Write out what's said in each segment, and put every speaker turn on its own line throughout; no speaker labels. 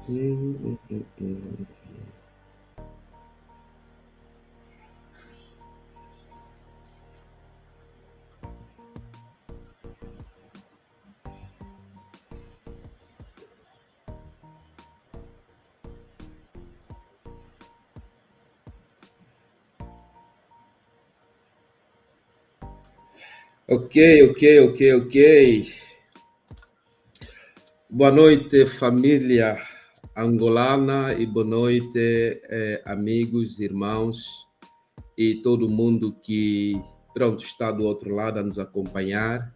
Hum, hum, hum. Ok, ok, ok, ok. Boa noite, família angolana, e boa noite, amigos, irmãos e todo mundo que, pronto, está do outro lado a nos acompanhar.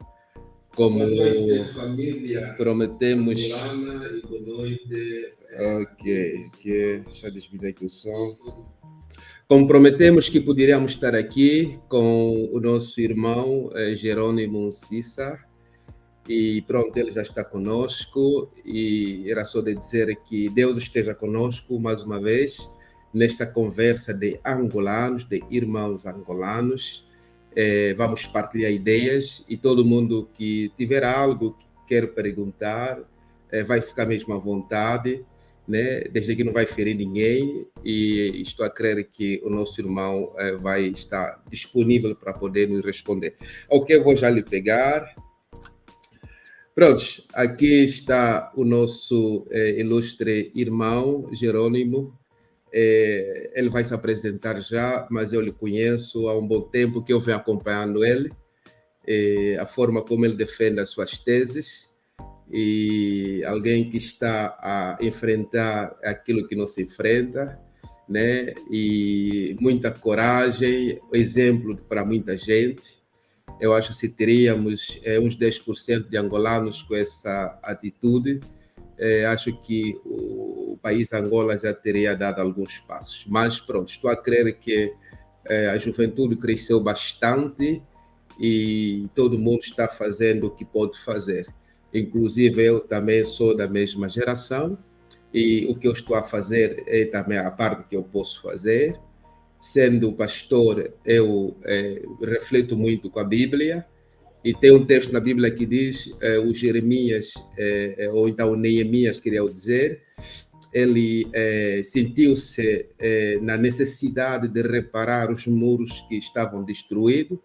Como
Boa noite, família
prometemos.
angolana, e boa noite.
Ok, deixa eu desligar aqui o som. Como prometemos que poderíamos estar aqui com o nosso irmão Jerônimo Ncissa, e pronto, ele já está conosco, e era só de dizer que Deus esteja conosco mais uma vez nesta conversa de angolanos, de irmãos angolanos. Vamos partilhar ideias, e todo mundo que tiver algo que quer perguntar vai ficar mesmo à vontade, né? Desde que não vai ferir ninguém, e estou a crer que o nosso irmão vai estar disponível para poder nos responder. Ok, eu vou já lhe pegar. Prontos, aqui está o nosso ilustre irmão Jerônimo. Ele vai se apresentar já, mas eu lhe conheço há um bom tempo, que eu venho acompanhando ele, a forma como ele defende as suas teses, e alguém que está a enfrentar aquilo que não se enfrenta, né? E muita coragem, exemplo para muita gente. Eu acho que se teríamos uns 10% de angolanos com essa atitude, acho que o país Angola já teria dado alguns passos. Mas pronto, estou a crer que a juventude cresceu bastante, e todo mundo está fazendo o que pode fazer. Inclusive, eu também sou da mesma geração, e o que eu estou a fazer é também a parte que eu posso fazer. Sendo pastor, eu reflito muito com a Bíblia, e tem um texto na Bíblia que diz, o Jeremias, ou então o Neemias, queria eu dizer, ele sentiu-se na necessidade de reparar os muros que estavam destruídos,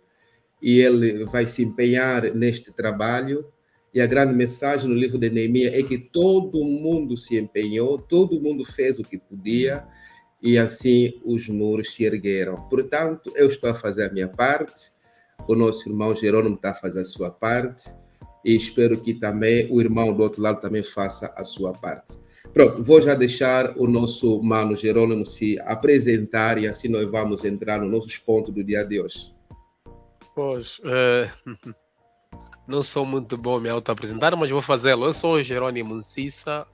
e ele vai se empenhar neste trabalho. E a grande mensagem no livro de Neemias é que todo mundo se empenhou, todo mundo fez o que podia, e assim os muros se ergueram. Portanto, eu estou a fazer a minha parte, o nosso irmão Jerônimo está a fazer a sua parte, e espero que também o irmão do outro lado também faça a sua parte. Pronto, vou já deixar o nosso mano Jerônimo se apresentar, e assim nós vamos entrar nos nossos pontos do dia de hoje.
Pois, não sou muito bom me auto-apresentar, mas vou fazê-lo. Eu sou o Jerônimo Ncissa,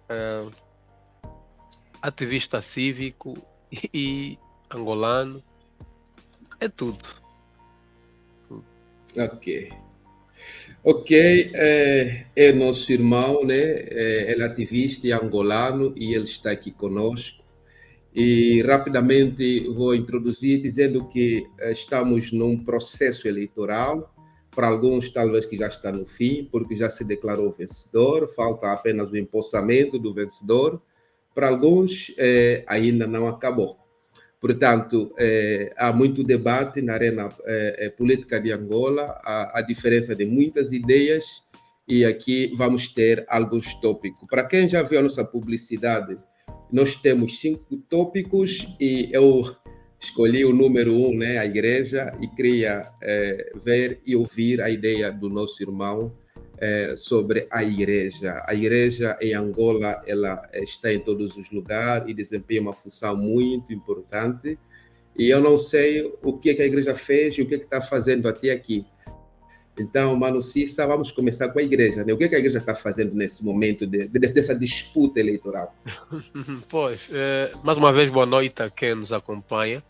ativista cívico e angolano. É tudo.
Ok, é nosso irmão, né? Ele é ativista e angolano, e ele está aqui conosco. E rapidamente vou introduzir dizendo que estamos num processo eleitoral. Para alguns, talvez que já está no fim, porque já se declarou vencedor, falta apenas o empossamento do vencedor. Para alguns, ainda não acabou. Portanto, há muito debate na arena política de Angola, a diferença de muitas ideias, e aqui vamos ter alguns tópicos. Para quem já viu a nossa publicidade, nós temos 5 tópicos, e eu escolhi o número 1, né, a igreja, e queria ver e ouvir a ideia do nosso irmão sobre a igreja. A igreja em Angola, ela está em todos os lugares e desempenha uma função muito importante. E eu não sei o que a igreja fez e o que está fazendo até aqui. Então, Mano Cissa, vamos começar com a igreja, né? O que a igreja está fazendo nesse momento dessa disputa eleitoral?
Pois, mais uma vez, boa noite a quem nos acompanha.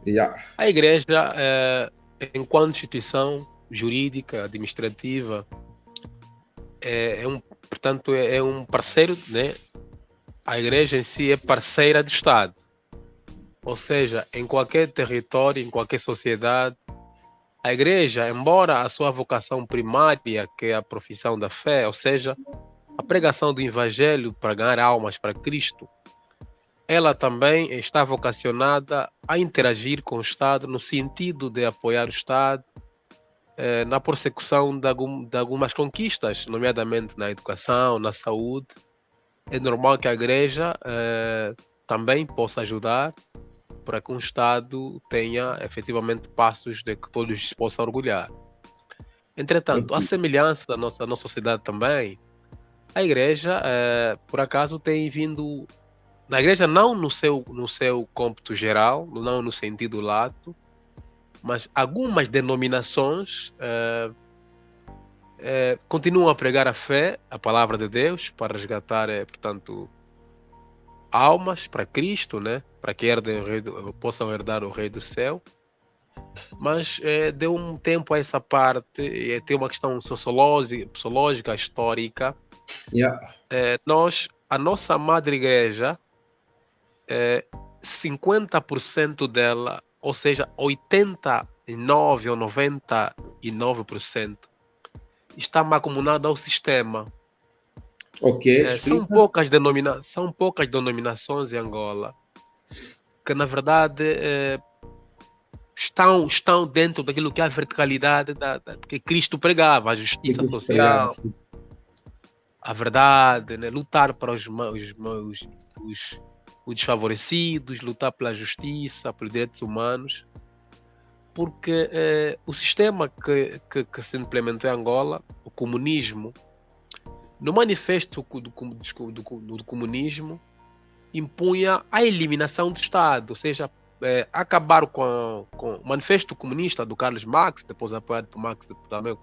Yeah.
A igreja, enquanto instituição jurídica, administrativa, portanto, é um parceiro, né? A igreja em si é parceira do Estado. Ou seja, em qualquer território, em qualquer sociedade, a igreja, embora a sua vocação primária, que é a profissão da fé, ou seja, a pregação do Evangelho para ganhar almas para Cristo, ela também está vocacionada a interagir com o Estado no sentido de apoiar o Estado na persecução de algumas conquistas, nomeadamente na educação, na saúde. É normal que a Igreja também possa ajudar para que um Estado tenha efetivamente passos de que todos se possam orgulhar. Entretanto, a semelhança da nossa sociedade também, a Igreja, por acaso, tem vindo... Na Igreja, não no seu cômputo geral, não no sentido lato, mas algumas denominações continuam a pregar a fé, a palavra de Deus, para resgatar, portanto, almas para Cristo, né? Para que possam herdar o Rei do Céu. Mas de um tempo a essa parte, tem uma questão sociológica, histórica. A nossa madre igreja, 50% dela, ou seja, 89 ou 99%, está macumunada ao sistema. São poucas denominações em Angola que, na verdade, estão dentro daquilo que é a verticalidade que Cristo pregava, a justiça social, a verdade, né? Lutar para os desfavorecidos, lutar pela justiça, pelos direitos humanos, porque o sistema que se implementou em Angola, o comunismo, no manifesto do comunismo, impunha a eliminação do Estado, ou seja, acabar com o manifesto comunista do Carlos Marx, depois apoiado por Marx também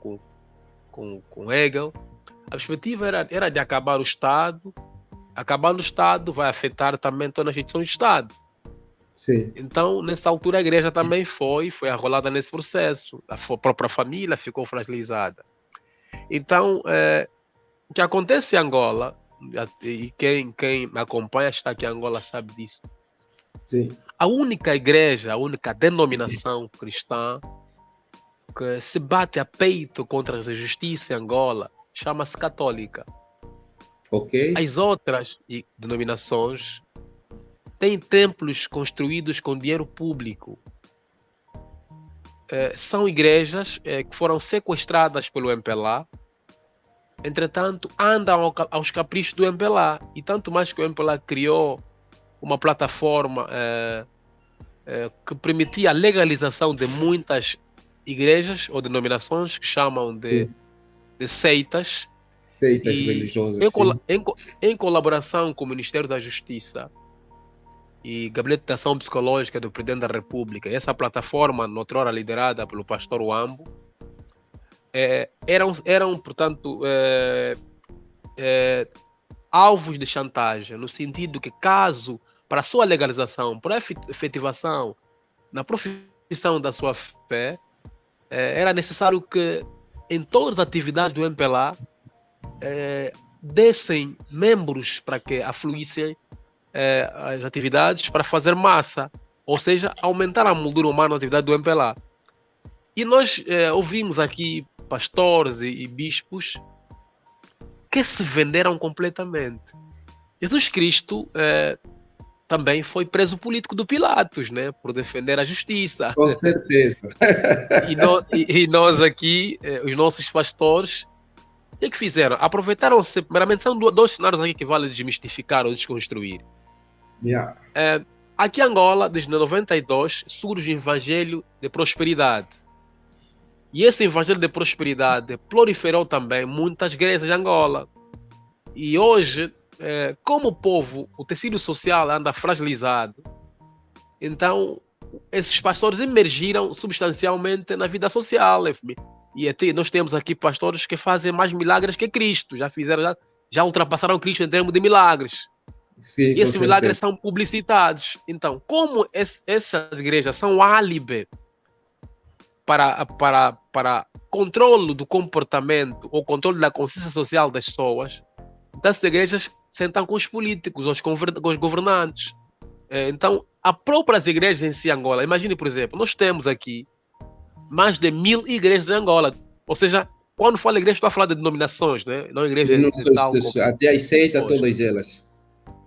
com Hegel. A perspectiva era de acabar o Estado. Acabando o Estado vai afetar também todas as instituições do Estado.
Sim.
Então, nessa altura, a Igreja também foi arrolada nesse processo. A própria família ficou fragilizada. Então, o que acontece em Angola, e quem me acompanha está aqui em Angola sabe disso.
Sim.
A única igreja, a única denominação cristã que se bate a peito contra a injustiça em Angola chama-se católica.
Okay.
As outras denominações têm templos construídos com dinheiro público. São igrejas que foram sequestradas pelo MPLA. Entretanto, andam aos caprichos do MPLA. E tanto mais que o MPLA criou uma plataforma que permitia a legalização de muitas igrejas ou denominações que chamam de seitas.
Seitas religiosas.
Em colaboração com o Ministério da Justiça e Gabinete de Ação Psicológica do Presidente da República, essa plataforma, noutrora liderada pelo pastor Wambo, eram portanto, alvos de chantagem, no sentido que, caso, para a sua legalização, para a efetivação na profissão da sua fé, era necessário que, em todas as atividades do MPLA, dessem membros para que afluíssem as atividades para fazer massa, ou seja, aumentar a moldura humana na atividade do MPLA. E nós ouvimos aqui pastores e bispos que se venderam completamente. Jesus Cristo também foi preso político do Pilatos, né, por defender a justiça.
Com certeza.
E nós aqui, os nossos pastores, o que fizeram? Aproveitaram-se, primeiramente, são dois cenários aqui que vale desmistificar ou desconstruir. Aqui em Angola, desde 92, surge o Evangelho de Prosperidade. E esse Evangelho de Prosperidade proliferou também muitas igrejas de Angola. E hoje, como o povo, o tecido social anda fragilizado, então esses pastores emergiram substancialmente na vida social. E nós temos aqui pastores que fazem mais milagres que Cristo. Já ultrapassaram Cristo em termos de milagres.
Sim,
e esses milagres são publicitados. Então, como essas igrejas são álibi para controle do comportamento ou controle da consciência social das pessoas, então essas igrejas sentam com os políticos, com os governantes. Então, as próprias igrejas em si, Angola, imagine, por exemplo, nós temos aqui mais de 1000 igrejas em Angola, ou seja, quando falo igreja, estou a falar de denominações, né? Não igreja
Não
de tal.
até as seitas,
Pois.
todas elas.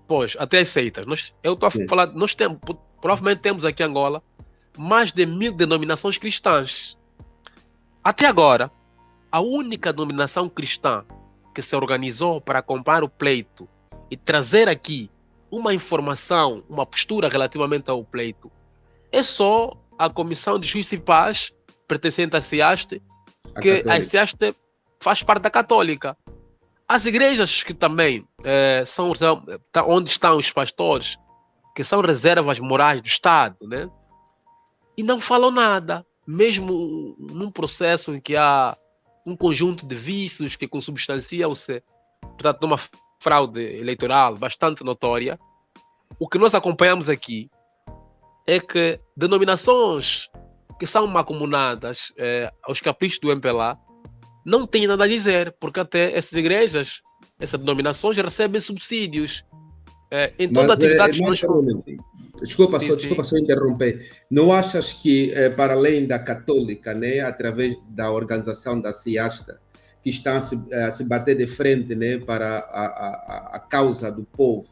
Pois, até as seitas. Eu estou a
Sim.
falar, nós temos, provavelmente temos aqui em Angola mais de 1000 denominações cristãs. Até agora, a única denominação cristã que se organizou para acompanhar o pleito e trazer aqui uma informação, uma postura relativamente ao pleito, é só a Comissão de Justiça e Paz, pertencente à CIASTE, que a CIASTE faz parte da Católica. As igrejas que também são onde estão os pastores, que são reservas morais do Estado, né? E não falam nada, mesmo num processo em que há um conjunto de vícios que consubstanciam-se, portanto, numa fraude eleitoral bastante notória. O que nós acompanhamos aqui é que denominações que são mancomunadas aos caprichos do MPLA não têm nada a dizer, porque até essas igrejas, essas denominações recebem subsídios em toda a atividade.
Desculpa só interromper. Não achas que, para além da católica, né, através da organização da CIASTA, que estão a se bater de frente, né, para a causa do povo,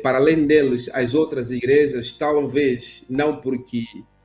para além deles, as outras igrejas, talvez, não porque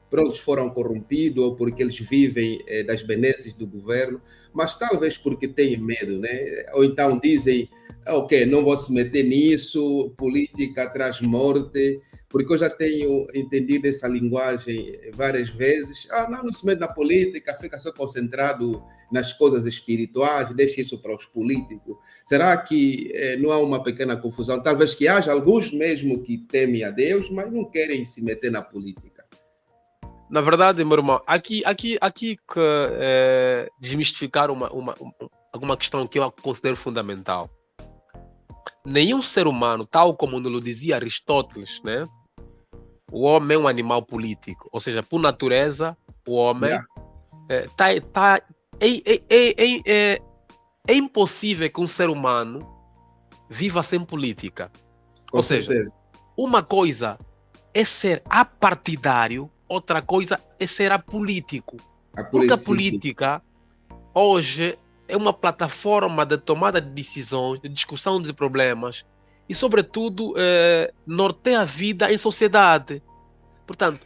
pronto, foram corrompidos ou porque eles vivem das benesses do governo, mas talvez porque têm medo, né? Ou então dizem, ok, não vou se meter nisso, política traz morte, porque eu já tenho entendido essa linguagem várias vezes. Não se mete na política, fica só concentrado nas coisas espirituais, deixa isso para os políticos. Será que não há uma pequena confusão? Talvez que haja alguns mesmo que temem a Deus, mas não querem se meter na política.
Na verdade, meu irmão, aqui que desmistificar alguma questão que eu considero fundamental. Nenhum ser humano, tal como nos dizia Aristóteles, né? O homem é um animal político, ou seja, por natureza, o homem é impossível que um ser humano viva sem política. Ou seja, uma coisa é ser apartidário, outra coisa é ser apolítico. Porque a política hoje é uma plataforma de tomada de decisões, de discussão de problemas e, sobretudo, norteia a vida em sociedade. Portanto,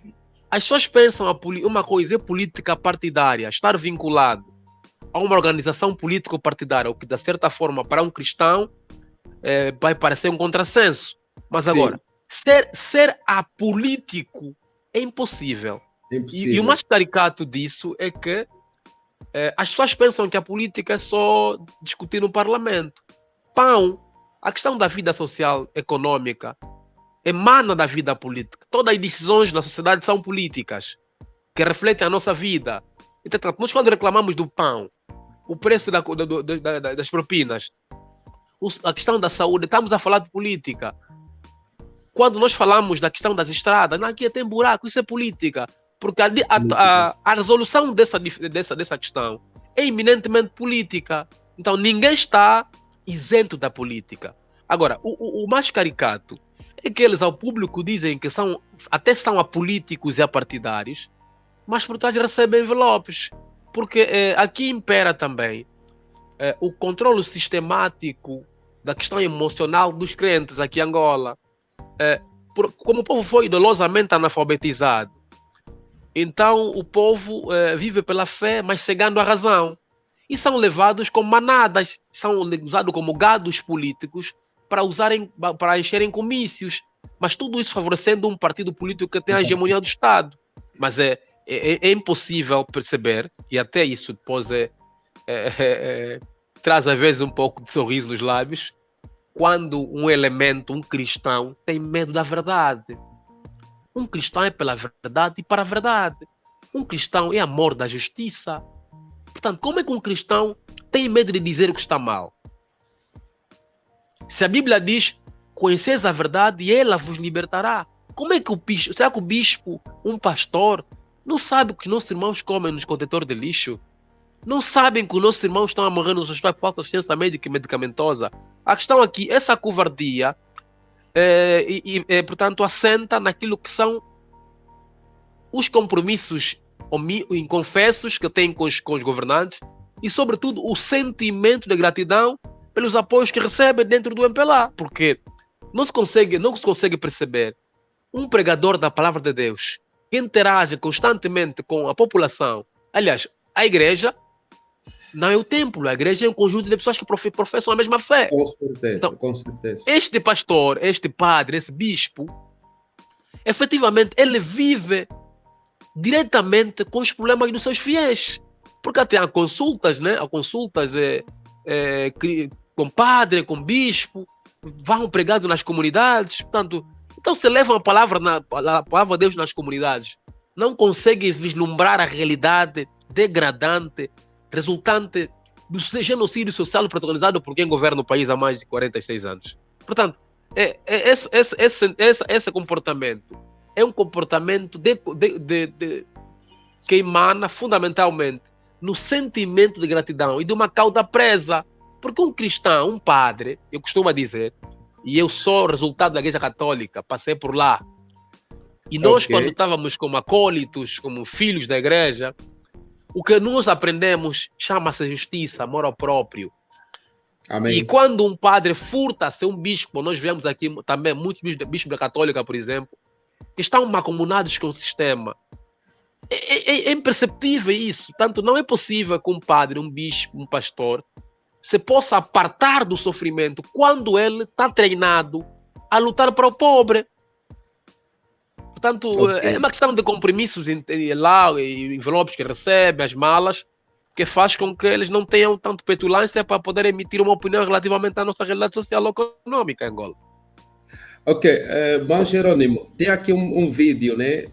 as pessoas pensam uma coisa é política partidária, estar vinculado a uma organização político-partidária, o que, de certa forma, para um cristão, vai parecer um contrassenso. Mas agora, ser apolítico é impossível. E o mais caricato disso é que as pessoas pensam que a política é só discutir no parlamento. A questão da vida social, econômica, emana da vida política. Todas as decisões na sociedade são políticas, que refletem a nossa vida. Então, nós quando reclamamos do pão, o preço das propinas, a questão da saúde, estamos a falar de política. Quando nós falamos da questão das estradas, aqui tem buraco, isso é política. Porque a resolução dessa questão é eminentemente política. Então ninguém está isento da política. Agora, o mais caricato é que eles ao público dizem que até são apolíticos e apartidários, mas por trás recebem envelopes. Porque aqui impera também o controle sistemático da questão emocional dos crentes aqui em Angola. Como o povo foi dolosamente analfabetizado, então o povo vive pela fé, mas cegando a razão. E são levados como manadas, são usados como gados políticos para encherem comícios. Mas tudo isso favorecendo um partido político que tem a hegemonia do Estado. Mas é impossível perceber, e até isso depois traz às vezes um pouco de sorriso nos lábios, quando um cristão, tem medo da verdade. Um cristão é pela verdade e para a verdade. Um cristão é amor da justiça. Portanto, como é que um cristão tem medo de dizer o que está mal? Se a Bíblia diz, conheceis a verdade e ela vos libertará. Como é que será que o bispo, um pastor, não sabe que os nossos irmãos comem nos contentores de lixo? Não sabem que os nossos irmãos estão a morrer nos hospitais por falta de assistência médica e medicamentosa? A questão aqui, essa covardia, portanto, assenta naquilo que são os compromissos inconfessos que têm com os governantes e, sobretudo, o sentimento de gratidão pelos apoios que recebe dentro do MPLA, porque não se consegue perceber um pregador da palavra de Deus que interage constantemente com a população. Aliás, a igreja não é o templo, a igreja é um conjunto de pessoas que professam a mesma fé.
Com certeza,
Então,
com certeza.
este pastor, este padre, esse bispo, efetivamente, ele vive diretamente com os problemas dos seus fiéis. Porque até há consultas, né? Há consultas com padre, com bispo, vão pregando nas comunidades. Portanto, então se levam a palavra de Deus nas comunidades, não conseguem vislumbrar a realidade degradante, resultante do genocídio social protagonizado por quem governa o país há mais de 46 anos. Portanto, esse comportamento é um comportamento que emana fundamentalmente no sentimento de gratidão e de uma cauda presa. Porque um cristão, um padre, eu costumo dizer, e eu sou resultado da Igreja Católica, passei por lá, e nós, quando estávamos como acólitos, como filhos da igreja, o que nós aprendemos chama-se justiça, amor ao próprio.
Amém.
E quando um padre furta ser um bispo, nós vemos aqui também muitos bispos da Católica, por exemplo, que estão macomunados com o sistema. É imperceptível isso. Tanto não é possível que um padre, um bispo, um pastor se possa apartar do sofrimento quando ele está treinado a lutar para o pobre. Portanto, é uma questão de compromissos lá, e envelopes que recebe, as malas, que faz com que eles não tenham tanto petulância para poder emitir uma opinião relativamente à nossa realidade social e econômica em Angola.
Ok, bom, Jerônimo, tem aqui um vídeo, né?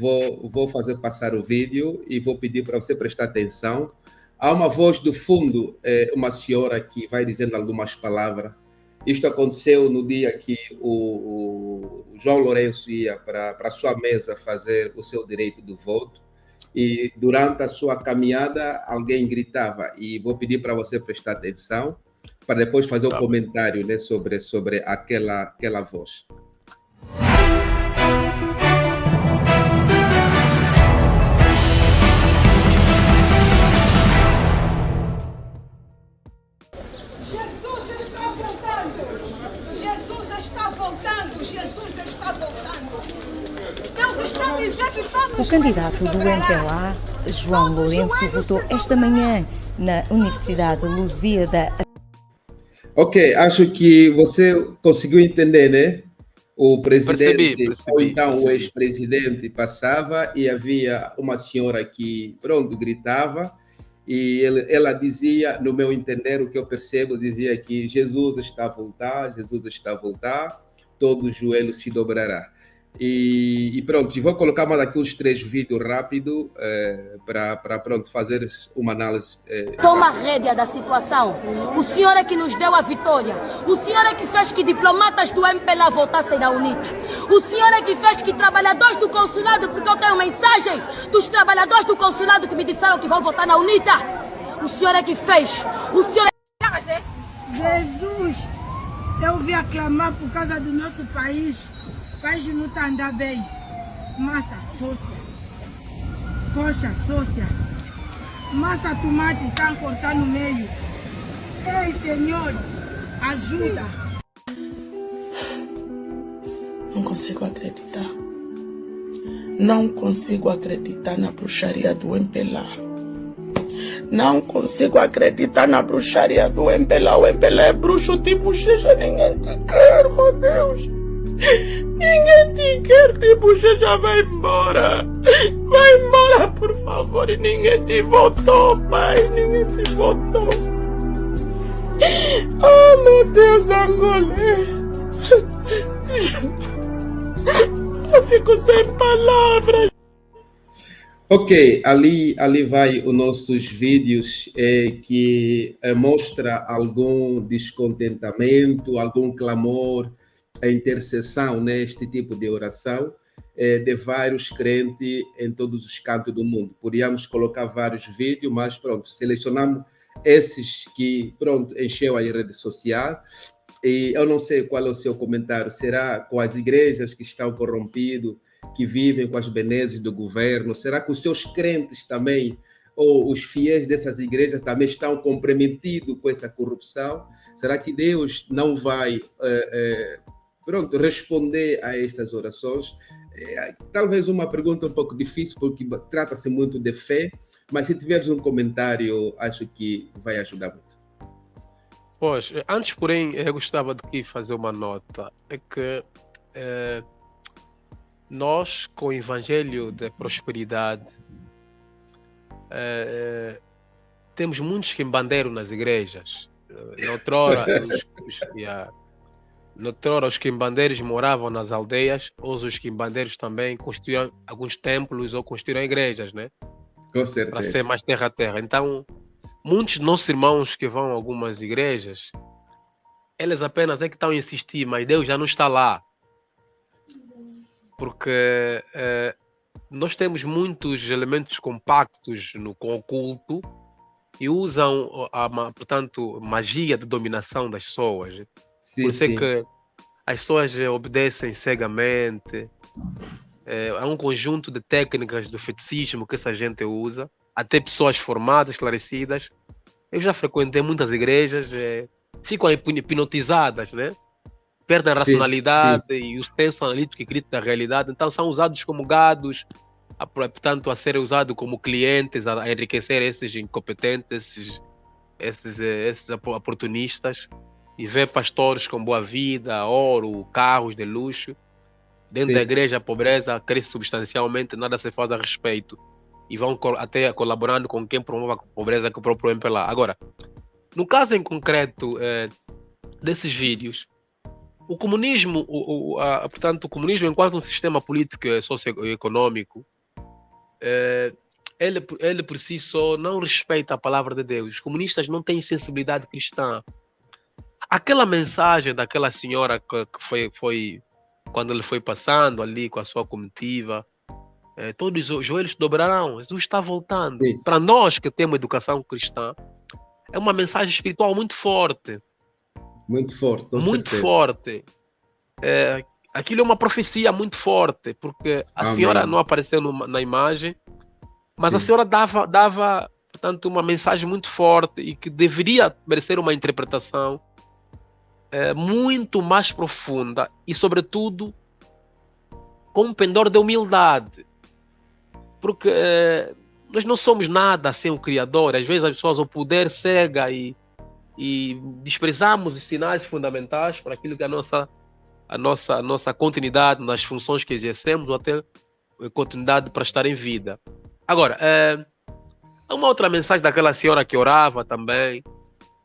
Vou fazer passar o vídeo e vou pedir para você prestar atenção. Há uma voz do fundo, uma senhora que vai dizendo algumas palavras. Isto aconteceu no dia que o João Lourenço ia para a sua mesa fazer o seu direito do voto. E durante a sua caminhada, alguém gritava. E vou pedir para você prestar atenção, para depois fazer um comentário, né, sobre aquela voz.
O candidato do MPLA, João Lourenço, votou esta manhã na Universidade Lusíada.
Ok, acho que você conseguiu entender, né? O presidente,
percebi.
ou então o ex-presidente passava e havia uma senhora que, pronto, gritava e ela dizia, no meu entender, o que eu percebo, dizia que Jesus está a voltar, todo joelho se dobrará. E pronto, vou colocar mais aqui uns 3 vídeos rápidos para pronto, fazer uma análise.
Toma a rédea da situação. O senhor é que nos deu a vitória. O senhor é que fez que diplomatas do MPLA votassem na UNITA. O senhor é que fez que trabalhadores do consulado, porque eu tenho mensagem dos trabalhadores do consulado que me disseram que vão votar na UNITA. O senhor é que fez. O senhor é...
Jesus, eu vim aclamar por causa do nosso país. O país não está andando bem. Massa, sócia. Coxa, sócia. Massa, tomate, está a cortar no meio. Ei, Senhor, ajuda.
Não consigo acreditar. Não consigo acreditar na bruxaria do MPLA. Não consigo acreditar na bruxaria do MPLA. O MPLA é bruxo tipo Xeja, ninguém te quer, meu Deus. Ninguém te quer, tipo Xeja, vai embora. Vai embora, por favor. E ninguém te votou, pai. Ninguém te votou. Oh, meu Deus, Angola. Eu fico sem palavras.
Ok, ali vai os nossos vídeos que mostra algum descontentamento, algum clamor, a intercessão neste tipo de oração de vários crentes em todos os cantos do mundo. Podíamos colocar vários vídeos, mas pronto, selecionamos esses que pronto encheu a rede social. E eu não sei qual é o seu comentário. Será com as igrejas que estão corrompidas, que vivem com as benesses do governo? Será que os seus crentes também ou os fiéis dessas igrejas também estão comprometidos com essa corrupção? Será que Deus não vai responder a estas orações? Talvez uma pergunta um pouco difícil, porque trata-se muito de fé, mas se tiveres um comentário, acho que vai ajudar muito.
Pois, antes, porém, eu gostava de aqui fazer uma nota. É que nós, com o Evangelho da Prosperidade, temos muitos quimbandeiros nas igrejas. Noutrora, os quimbandeiros moravam nas aldeias, hoje os quimbandeiros também construíram alguns templos ou construíram igrejas, né?
Com certeza.
Para ser mais terra a terra. Então, muitos dos nossos irmãos que vão a algumas igrejas, eles apenas é que estão a insistir, mas Deus já não está lá. Porque nós temos muitos elementos compactos com o culto e usam, portanto, magia de dominação das pessoas.
Sim,
por isso é
sim.
que as pessoas obedecem cegamente. Há um conjunto de técnicas do feticismo que essa gente usa, até pessoas formadas, esclarecidas. Eu já frequentei muitas igrejas, ficam hipnotizadas, né? Perdem a racionalidade e o senso analítico e crítico da realidade, então são usados como gados, portanto, a serem usados como clientes, a enriquecer esses incompetentes, esses oportunistas, e ver pastores com boa vida, ouro, carros de luxo. Dentro da igreja, a pobreza cresce substancialmente, nada se faz a respeito. E vão até colaborando com quem promove a pobreza, que o próprio MPLA. Agora, no caso em concreto desses vídeos, o comunismo, portanto, o comunismo enquanto um sistema político e socioeconômico, ele por si só não respeita a palavra de Deus. Os comunistas não têm sensibilidade cristã. Aquela mensagem daquela senhora que foi quando ele foi passando ali com a sua comitiva, todos os joelhos se dobrarão, Jesus está voltando. Para nós que temos educação cristã, é uma mensagem espiritual muito forte.
Muito forte, com
muito
certeza.
Forte. Aquilo é uma profecia muito forte, porque a
Amém.
senhora não apareceu na imagem, mas a senhora dava, portanto, uma mensagem muito forte e que deveria merecer uma interpretação muito mais profunda e, sobretudo, com um pendor de humildade. Porque nós não somos nada sem o Criador. Às vezes as pessoas, o poder cega e desprezamos os sinais fundamentais para aquilo que é a nossa continuidade nas funções que exercemos, ou até a continuidade para estar em vida. Agora, uma outra mensagem daquela senhora que orava também,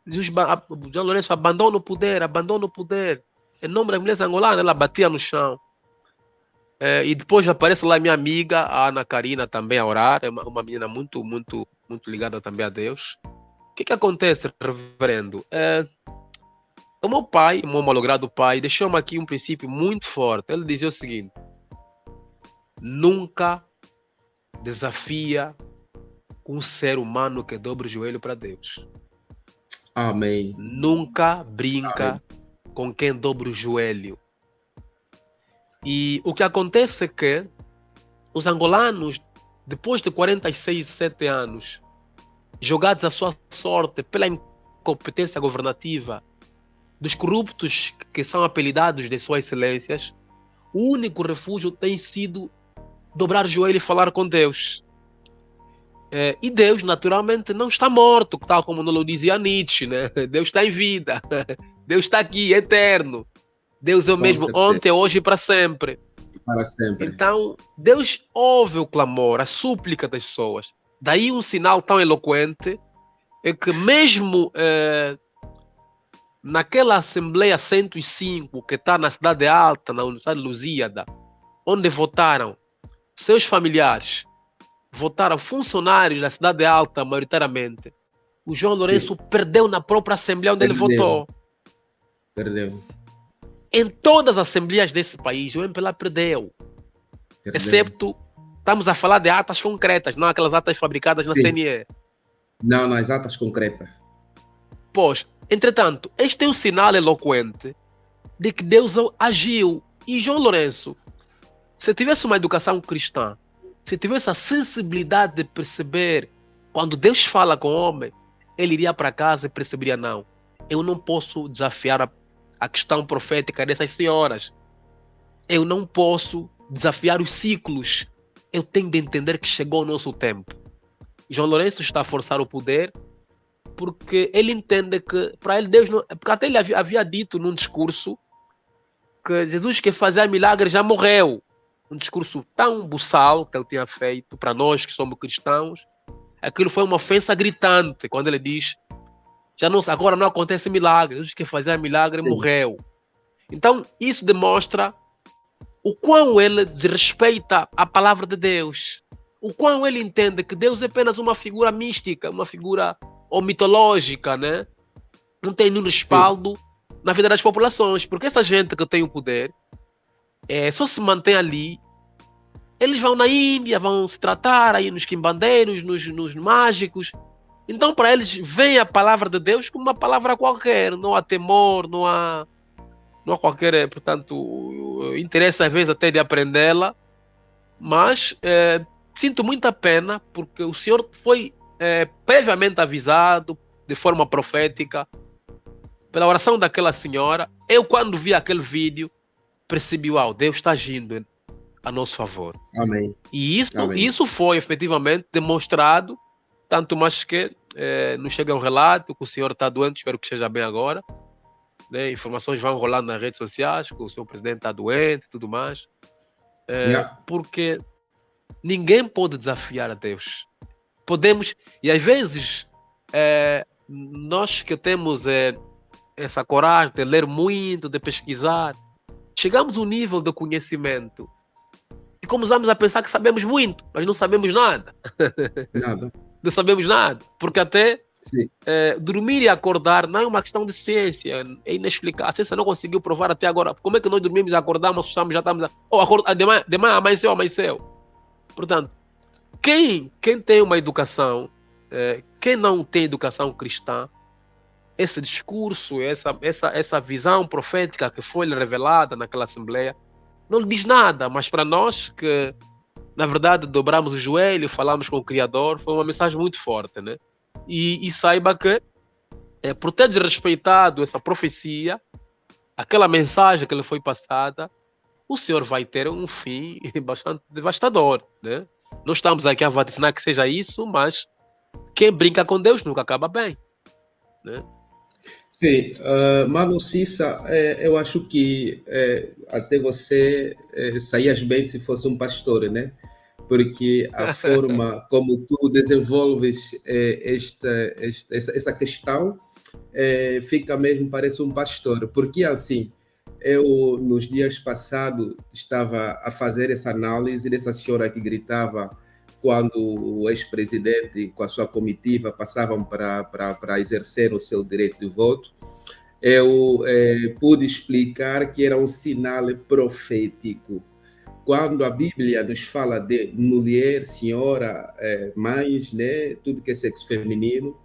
João Lourenço, abandona o poder. Em nome das mulheres angolanas, ela batia no chão. E depois aparece lá minha amiga, a Ana Karina, também a orar, é uma menina muito, muito, muito ligada também a Deus. O que acontece, reverendo? O meu pai, o meu malogrado pai, deixou-me aqui um princípio muito forte. Ele dizia o seguinte: nunca desafia um ser humano que dobre o joelho para Deus.
Amém.
Nunca brinca com quem dobra o joelho. E o que acontece é que os angolanos, depois de 46, 7 anos, jogados à sua sorte pela incompetência governativa dos corruptos que são apelidados de suas excelências, o único refúgio tem sido dobrar o joelho e falar com Deus. E Deus, naturalmente, não está morto, tal como nos dizia Nietzsche, né? Deus está em vida. Deus está aqui, eterno. Deus é o mesmo ontem, hoje e para sempre.
Para sempre.
Então, Deus ouve o clamor, a súplica das pessoas. Daí um sinal tão eloquente é que mesmo naquela Assembleia 105, que está na Cidade Alta, na Universidade de Lusíada, onde votaram seus familiares, votaram funcionários da Cidade Alta, maioritariamente, o João Lourenço perdeu na própria Assembleia onde ele votou.
Perdeu.
Em todas as assembleias desse país, o MPLA perdeu. Excepto, estamos a falar de atas concretas, não aquelas atas fabricadas na CNE.
Não, nas atas concretas.
Pois, entretanto, este é um sinal eloquente de que Deus agiu. E João Lourenço, se tivesse uma educação cristã, se tivesse a sensibilidade de perceber Quando Deus fala com o homem, ele iria para casa e perceberia, não, eu não posso desafiar a questão profética dessas senhoras. Eu não posso desafiar os ciclos. Eu tenho de entender que chegou o nosso tempo. João Lourenço está a forçar o poder porque ele entende que, para ele, Deus não... Porque até ele havia dito num discurso que Jesus que fazia milagres já morreu. Um discurso tão buçal que ele tinha feito para nós que somos cristãos. Aquilo foi uma ofensa gritante quando ele diz agora não acontece milagre. Jesus que fazia milagre morreu. Então isso demonstra o quão ele desrespeita a palavra de Deus. O quão ele entende que Deus é apenas uma figura mística, uma figura mitológica, né? Não tem nenhum respaldo na vida das populações. Porque essa gente que tem o poder só se mantém ali. Eles vão na Índia, vão se tratar aí nos quimbandeiros, nos mágicos. Então, para eles, vem a palavra de Deus como uma palavra qualquer. Não há temor, não há qualquer, portanto, interesse às vezes até de aprendê-la. Mas sinto muita pena porque o Senhor foi previamente avisado de forma profética pela oração daquela senhora. Eu, quando vi aquele vídeo, percebi, uau, Deus está agindo a nosso favor.
Amém.
E
Amém.
isso foi efetivamente demonstrado, tanto mais que nos chega um relato que o senhor está doente, espero que esteja bem agora. Né? Informações vão rolando nas redes sociais que o senhor presidente está doente e tudo mais. Porque ninguém pode desafiar a Deus. Podemos, e às vezes nós que temos essa coragem de ler muito, de pesquisar, chegamos a um nível de conhecimento e começamos a pensar que sabemos muito, mas não sabemos nada.
Nada.
Não sabemos nada, porque até dormir e acordar não é uma questão de ciência, é inexplicável. A ciência não conseguiu provar até agora. Como é que nós dormimos e acordamos, assustamos, já estamos de manhã amanheceu. Portanto, quem tem uma educação, quem não tem educação cristã, esse discurso, essa visão profética que foi revelada naquela assembleia, não lhe diz nada, mas para nós que, na verdade, dobramos o joelho, falamos com o Criador, foi uma mensagem muito forte, né? E saiba que, por ter desrespeitado essa profecia, aquela mensagem que lhe foi passada, o Senhor vai ter um fim bastante devastador, né? Não estamos aqui a vaticinar que seja isso, mas quem brinca com Deus nunca acaba bem, né?
Sim, Mano Cissa, eu acho que até você saías bem se fosse um pastor, né? Porque a forma como tu desenvolves essa questão fica mesmo, parece um pastor. Porque assim, eu nos dias passados estava a fazer essa análise dessa senhora que gritava quando o ex-presidente com a sua comitiva passavam para exercer o seu direito de voto. Eu pude explicar que era um sinal profético. Quando a Bíblia nos fala de mulher, senhora, mães, né, tudo que é sexo feminino,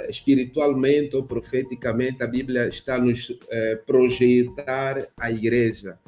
espiritualmente ou profeticamente, a Bíblia está a nos projetar a igreja.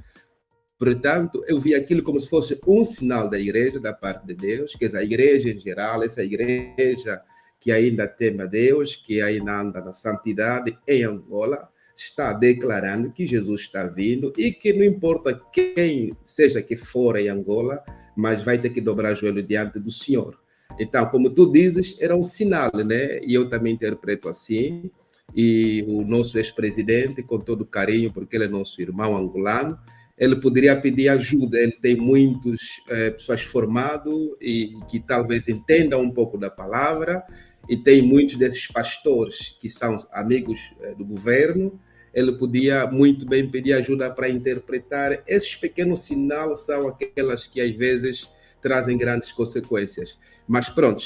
Portanto, eu vi aquilo como se fosse um sinal da igreja, da parte de Deus, que essa igreja em geral, essa igreja que ainda teme a Deus, que ainda anda na santidade em Angola, está declarando que Jesus está vindo e que não importa quem seja que for em Angola, mas vai ter que dobrar o joelho diante do Senhor. Então, como tu dizes, era um sinal, né? E eu também interpreto assim. E o nosso ex-presidente, com todo carinho, porque ele é nosso irmão angolano, ele poderia pedir ajuda. Ele tem muitas pessoas formadas e que talvez entendam um pouco da palavra, e tem muitos desses pastores que são amigos do governo. Ele podia muito bem pedir ajuda para interpretar. Esses pequenos sinais são aquelas que às vezes trazem grandes consequências. Mas pronto,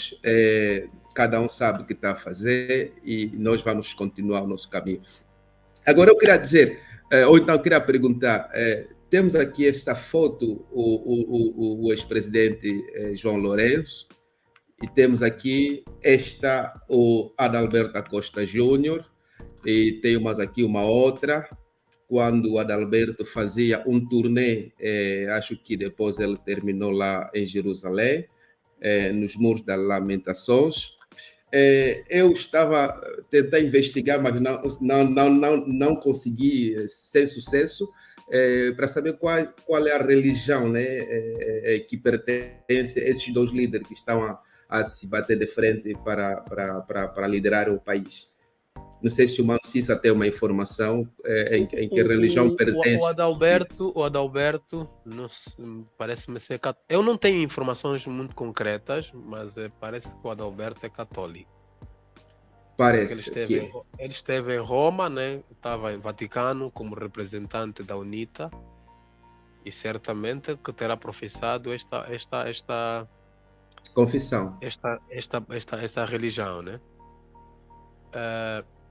cada um sabe o que está a fazer e nós vamos continuar o nosso caminho. Agora eu queria dizer, ou então eu queria perguntar, temos aqui esta foto, o ex-presidente João Lourenço, e temos aqui o Adalberto Acosta Júnior, e temos aqui uma outra, quando o Adalberto fazia um turnê, acho que depois ele terminou lá em Jerusalém, nos Muros das Lamentações, Eu estava a tentar investigar, mas não consegui sem sucesso, para saber qual é a religião, né, que pertence a esses dois líderes que estão a se bater de frente para liderar o país. Não sei se o Mano Cissa tem uma informação em que religião pertence.
O Adalberto parece-me ser católico. Eu não tenho informações muito concretas, mas parece que o Adalberto é católico.
Parece
ele esteve em Roma, né? Estava em Vaticano como representante da UNITA e certamente que terá professado esta
confissão,
esta religião, né?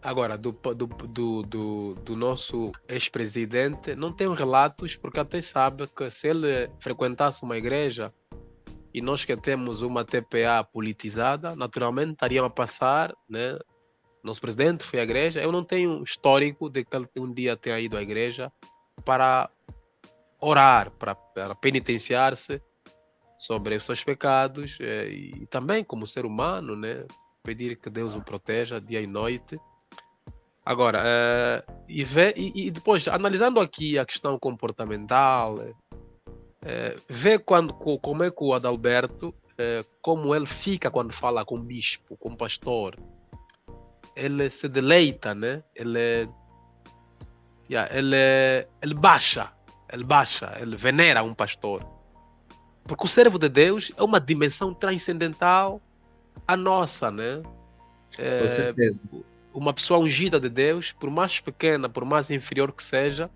Agora, do nosso ex-presidente, não tenho relatos, porque até sabe que se ele frequentasse uma igreja e nós que temos uma TPA politizada, naturalmente estaríamos a passar, né? Nosso presidente foi à igreja. Eu não tenho histórico de que ele um dia tenha ido à igreja para orar, para penitenciar-se sobre os seus pecados e também como ser humano, né? Pedir que Deus o proteja dia e noite. Agora, e depois, analisando aqui a questão comportamental, ver como é que o Adalberto, como ele fica quando fala com o bispo, com o pastor, ele se deleita, né? Ele baixa, ele venera um pastor. Porque o servo de Deus é uma dimensão transcendental à nossa, né?
Com certeza.
Uma pessoa ungida de Deus, por mais pequena, por mais inferior que seja,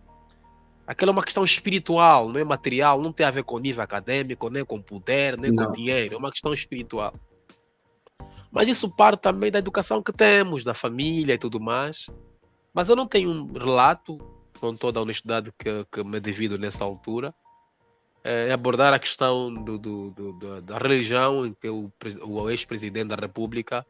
aquela é uma questão espiritual, não é material, não tem a ver com nível acadêmico, nem com poder, nem com dinheiro, é uma questão espiritual. Mas isso parte também da educação que temos, da família e tudo mais. Mas eu não tenho um relato, com toda a honestidade que me devido nessa altura, abordar a questão da religião em que o ex-presidente da República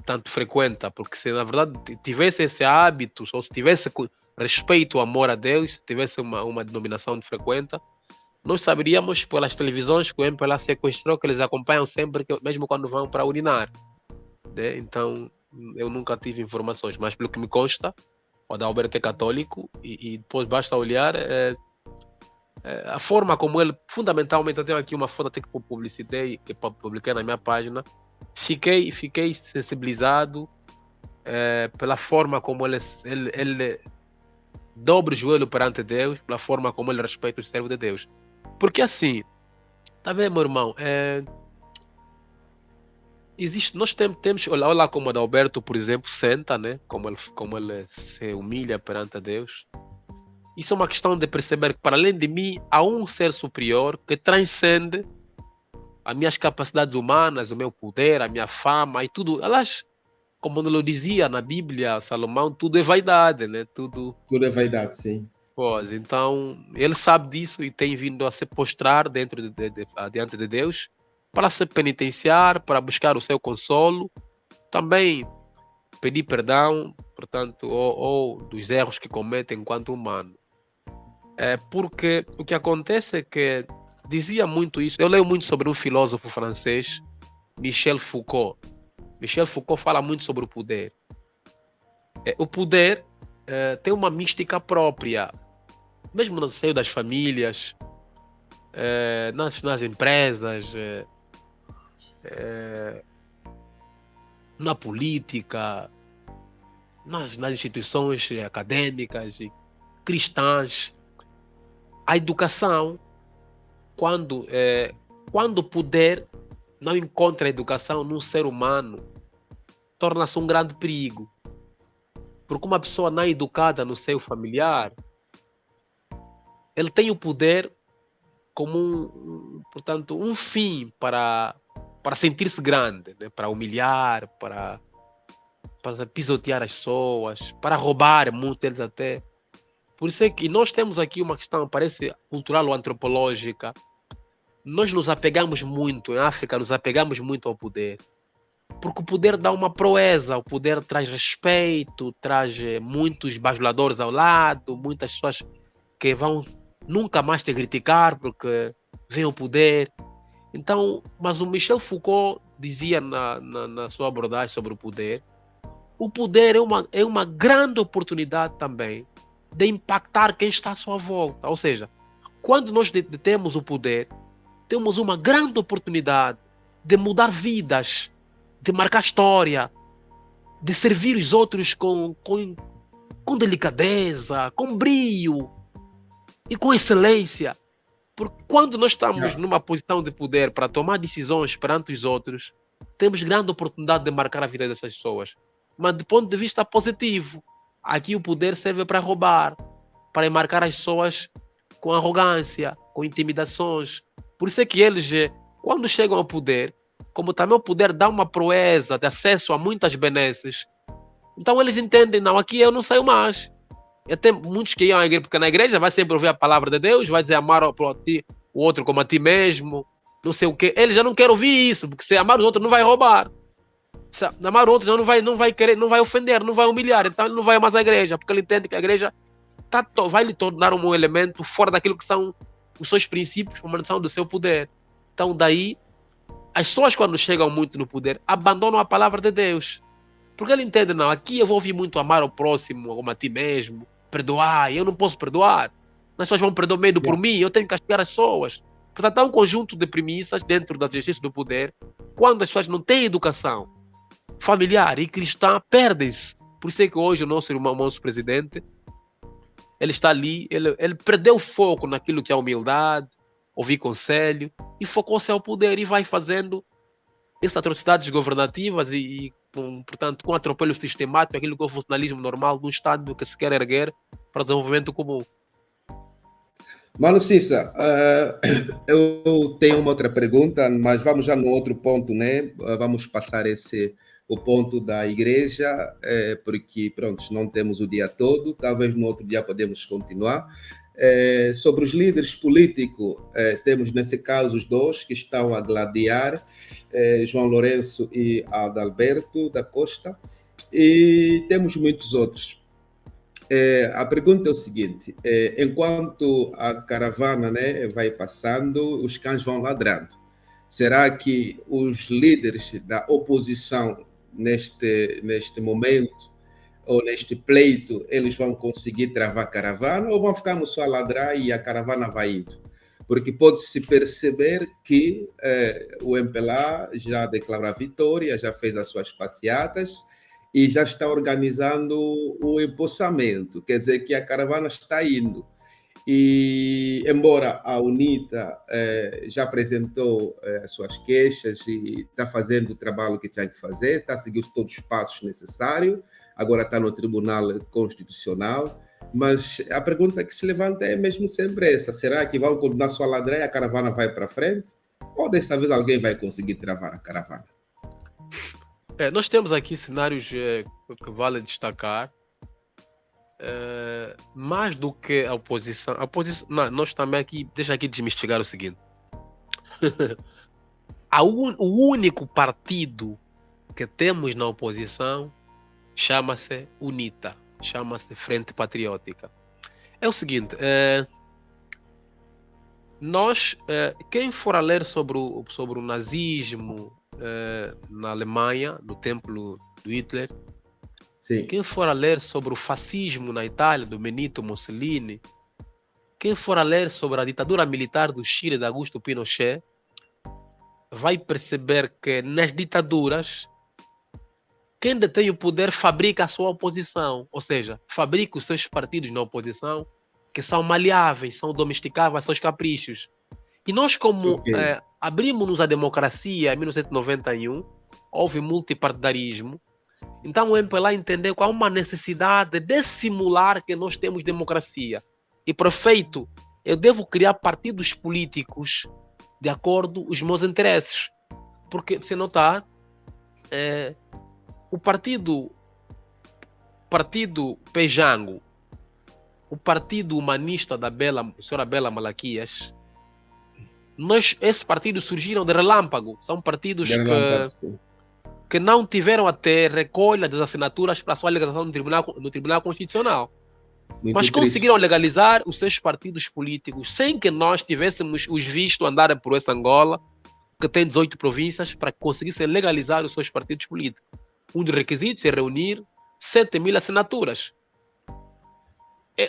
tanto frequenta, porque se na verdade tivesse esse hábito, ou se tivesse respeito, amor a Deus, se tivesse uma denominação de frequenta, nós saberíamos pelas televisões que o MPLA sequestrou, que eles acompanham sempre, mesmo quando vão para urinar, né? Então eu nunca tive informações, mas pelo que me consta, o Adalberto é católico e depois basta olhar a forma como ele, fundamentalmente, eu tenho aqui uma foto até que publicitei, que publiquei na minha página. Fiquei sensibilizado pela forma como ele dobra o joelho perante Deus, pela forma como ele respeita os servos de Deus. Porque assim, tá vendo, meu irmão? Nós temos, olha lá como Adalberto, por exemplo, senta, né? Como ele se humilha perante Deus. Isso é uma questão de perceber que, para além de mim, há um ser superior que transcende as minhas capacidades humanas, o meu poder, a minha fama e tudo. Elas, como ele dizia na Bíblia, Salomão, tudo é vaidade, né? Tudo
é vaidade, sim.
Pois, então, ele sabe disso e tem vindo a se postrar diante de Deus para se penitenciar, para buscar o seu consolo, também pedir perdão, portanto, ou dos erros que comete enquanto humano. Porque o que acontece é que dizia muito isso. Eu leio muito sobre um filósofo francês, Michel Foucault. Michel Foucault fala muito sobre o poder. O poder tem uma mística própria, mesmo no seio das famílias, nas empresas, na política, nas instituições acadêmicas e cristãs. A educação, quando o poder não encontra a educação num ser humano, torna-se um grande perigo. Porque uma pessoa não educada no seio familiar, ele tem o poder como portanto, um fim para sentir-se grande, né? Para humilhar, para pisotear as pessoas, para roubar muitos deles até. Por isso é que nós temos aqui uma questão, parece cultural ou antropológica. Nós nos apegamos muito, em África, nos apegamos muito ao poder. Porque o poder dá uma proeza, o poder traz respeito, traz muitos bajuladores ao lado, muitas pessoas que vão nunca mais te criticar porque vem o poder. Então, mas o Michel Foucault dizia na sua abordagem sobre o poder é uma grande oportunidade também de impactar quem está à sua volta. Ou seja, quando nós detemos o poder, temos uma grande oportunidade de mudar vidas, de marcar história, de servir os outros com delicadeza, com brio e com excelência. Porque quando nós estamos numa posição de poder para tomar decisões perante os outros, temos grande oportunidade de marcar a vida dessas pessoas. Mas do ponto de vista positivo, aqui o poder serve para roubar, para marcar as pessoas com arrogância, com intimidações. Por isso é que eles, quando chegam ao poder, como também o poder dá uma proeza de acesso a muitas benesses, então eles entendem, não, aqui eu não saio mais. Eu tenho muitos que iam à igreja, porque na igreja vai sempre ouvir a palavra de Deus, vai dizer amar o outro como a ti mesmo, não sei o quê. Eles já não querem ouvir isso, porque se amar os outros não vai roubar. Se amar o outro não vai querer, não vai ofender, não vai humilhar. Então ele não vai mais à igreja, porque ele entende que a igreja vai lhe tornar um elemento fora daquilo que são os seus princípios, uma manutenção do seu poder. Então daí, as pessoas quando chegam muito no poder, abandonam a palavra de Deus. Porque ele entende, não, aqui eu vou ouvir muito amar o próximo, como a ti mesmo, perdoar, eu não posso perdoar. As pessoas vão perdoar medo por mim, eu tenho que castigar as pessoas. Portanto, há um conjunto de premissas dentro do exercício do poder, quando as pessoas não têm educação familiar e cristã, perdem-se. Por isso é que hoje o nosso presidente, ele está ali, ele perdeu o foco naquilo que é humildade, ouvir conselho, e focou-se ao poder e vai fazendo essas atrocidades governativas portanto, com atropelo sistemático, aquilo que é o funcionalismo normal do Estado que se quer erguer para o desenvolvimento comum.
Mano Cissa, eu tenho uma outra pergunta, mas vamos já no outro ponto, né? Vamos passar o ponto da igreja, porque, pronto, não temos o dia todo, talvez no outro dia podemos continuar. Sobre os líderes políticos, temos nesse caso os dois que estão a gladiar, João Lourenço e Adalberto da Costa, e temos muitos outros. A pergunta é o seguinte, enquanto a caravana, né, vai passando, os cães vão ladrando. Será que os líderes da oposição neste momento, ou neste pleito, eles vão conseguir travar a caravana ou vão ficar só a ladrar e a caravana vai indo? Porque pode-se perceber que o MPLA já declarou a vitória, já fez as suas passeatas e já está organizando o empossamento, quer dizer que a caravana está indo. E, embora a UNITA já apresentou as suas queixas e está fazendo o trabalho que tinha que fazer, está seguindo todos os passos necessários, agora está no Tribunal Constitucional, mas a pergunta que se levanta é mesmo sempre essa: será que vão continuar sua ladreia e a caravana vai para frente? Ou dessa vez alguém vai conseguir travar a caravana?
Nós temos aqui cenários que vale destacar. Mais do que a oposição, nós também aqui, deixa aqui desmistificar o seguinte. O único partido que temos na oposição chama-se UNITA, chama-se Frente Patriótica. É o seguinte, quem for a ler sobre o nazismo na Alemanha, no templo do Hitler,
sim.
Quem for a ler sobre o fascismo na Itália, do Benito Mussolini, quem for a ler sobre a ditadura militar do Chile, de Augusto Pinochet, vai perceber que nas ditaduras, quem detém o poder fabrica a sua oposição, ou seja, fabrica os seus partidos na oposição, que são maleáveis, são domesticáveis, são os caprichos. E nós, como abrimos-nos à democracia em 1991, houve multipartidarismo. Então o MPLA entendeu que há uma necessidade de simular que nós temos democracia. E, por efeito, eu devo criar partidos políticos de acordo com os meus interesses. Porque, se notar, o partido Pejango, o partido humanista da senhora Bela Malaquias, esses partidos surgiram de relâmpago. São partidos que não tiveram até recolha das assinaturas para a sua legalização no Tribunal Constitucional. Mas conseguiram legalizar os seus partidos políticos sem que nós tivéssemos os vistos andarem por essa Angola que tem 18 províncias para que conseguissem legalizar os seus partidos políticos. Um dos requisitos é reunir 7.000 assinaturas.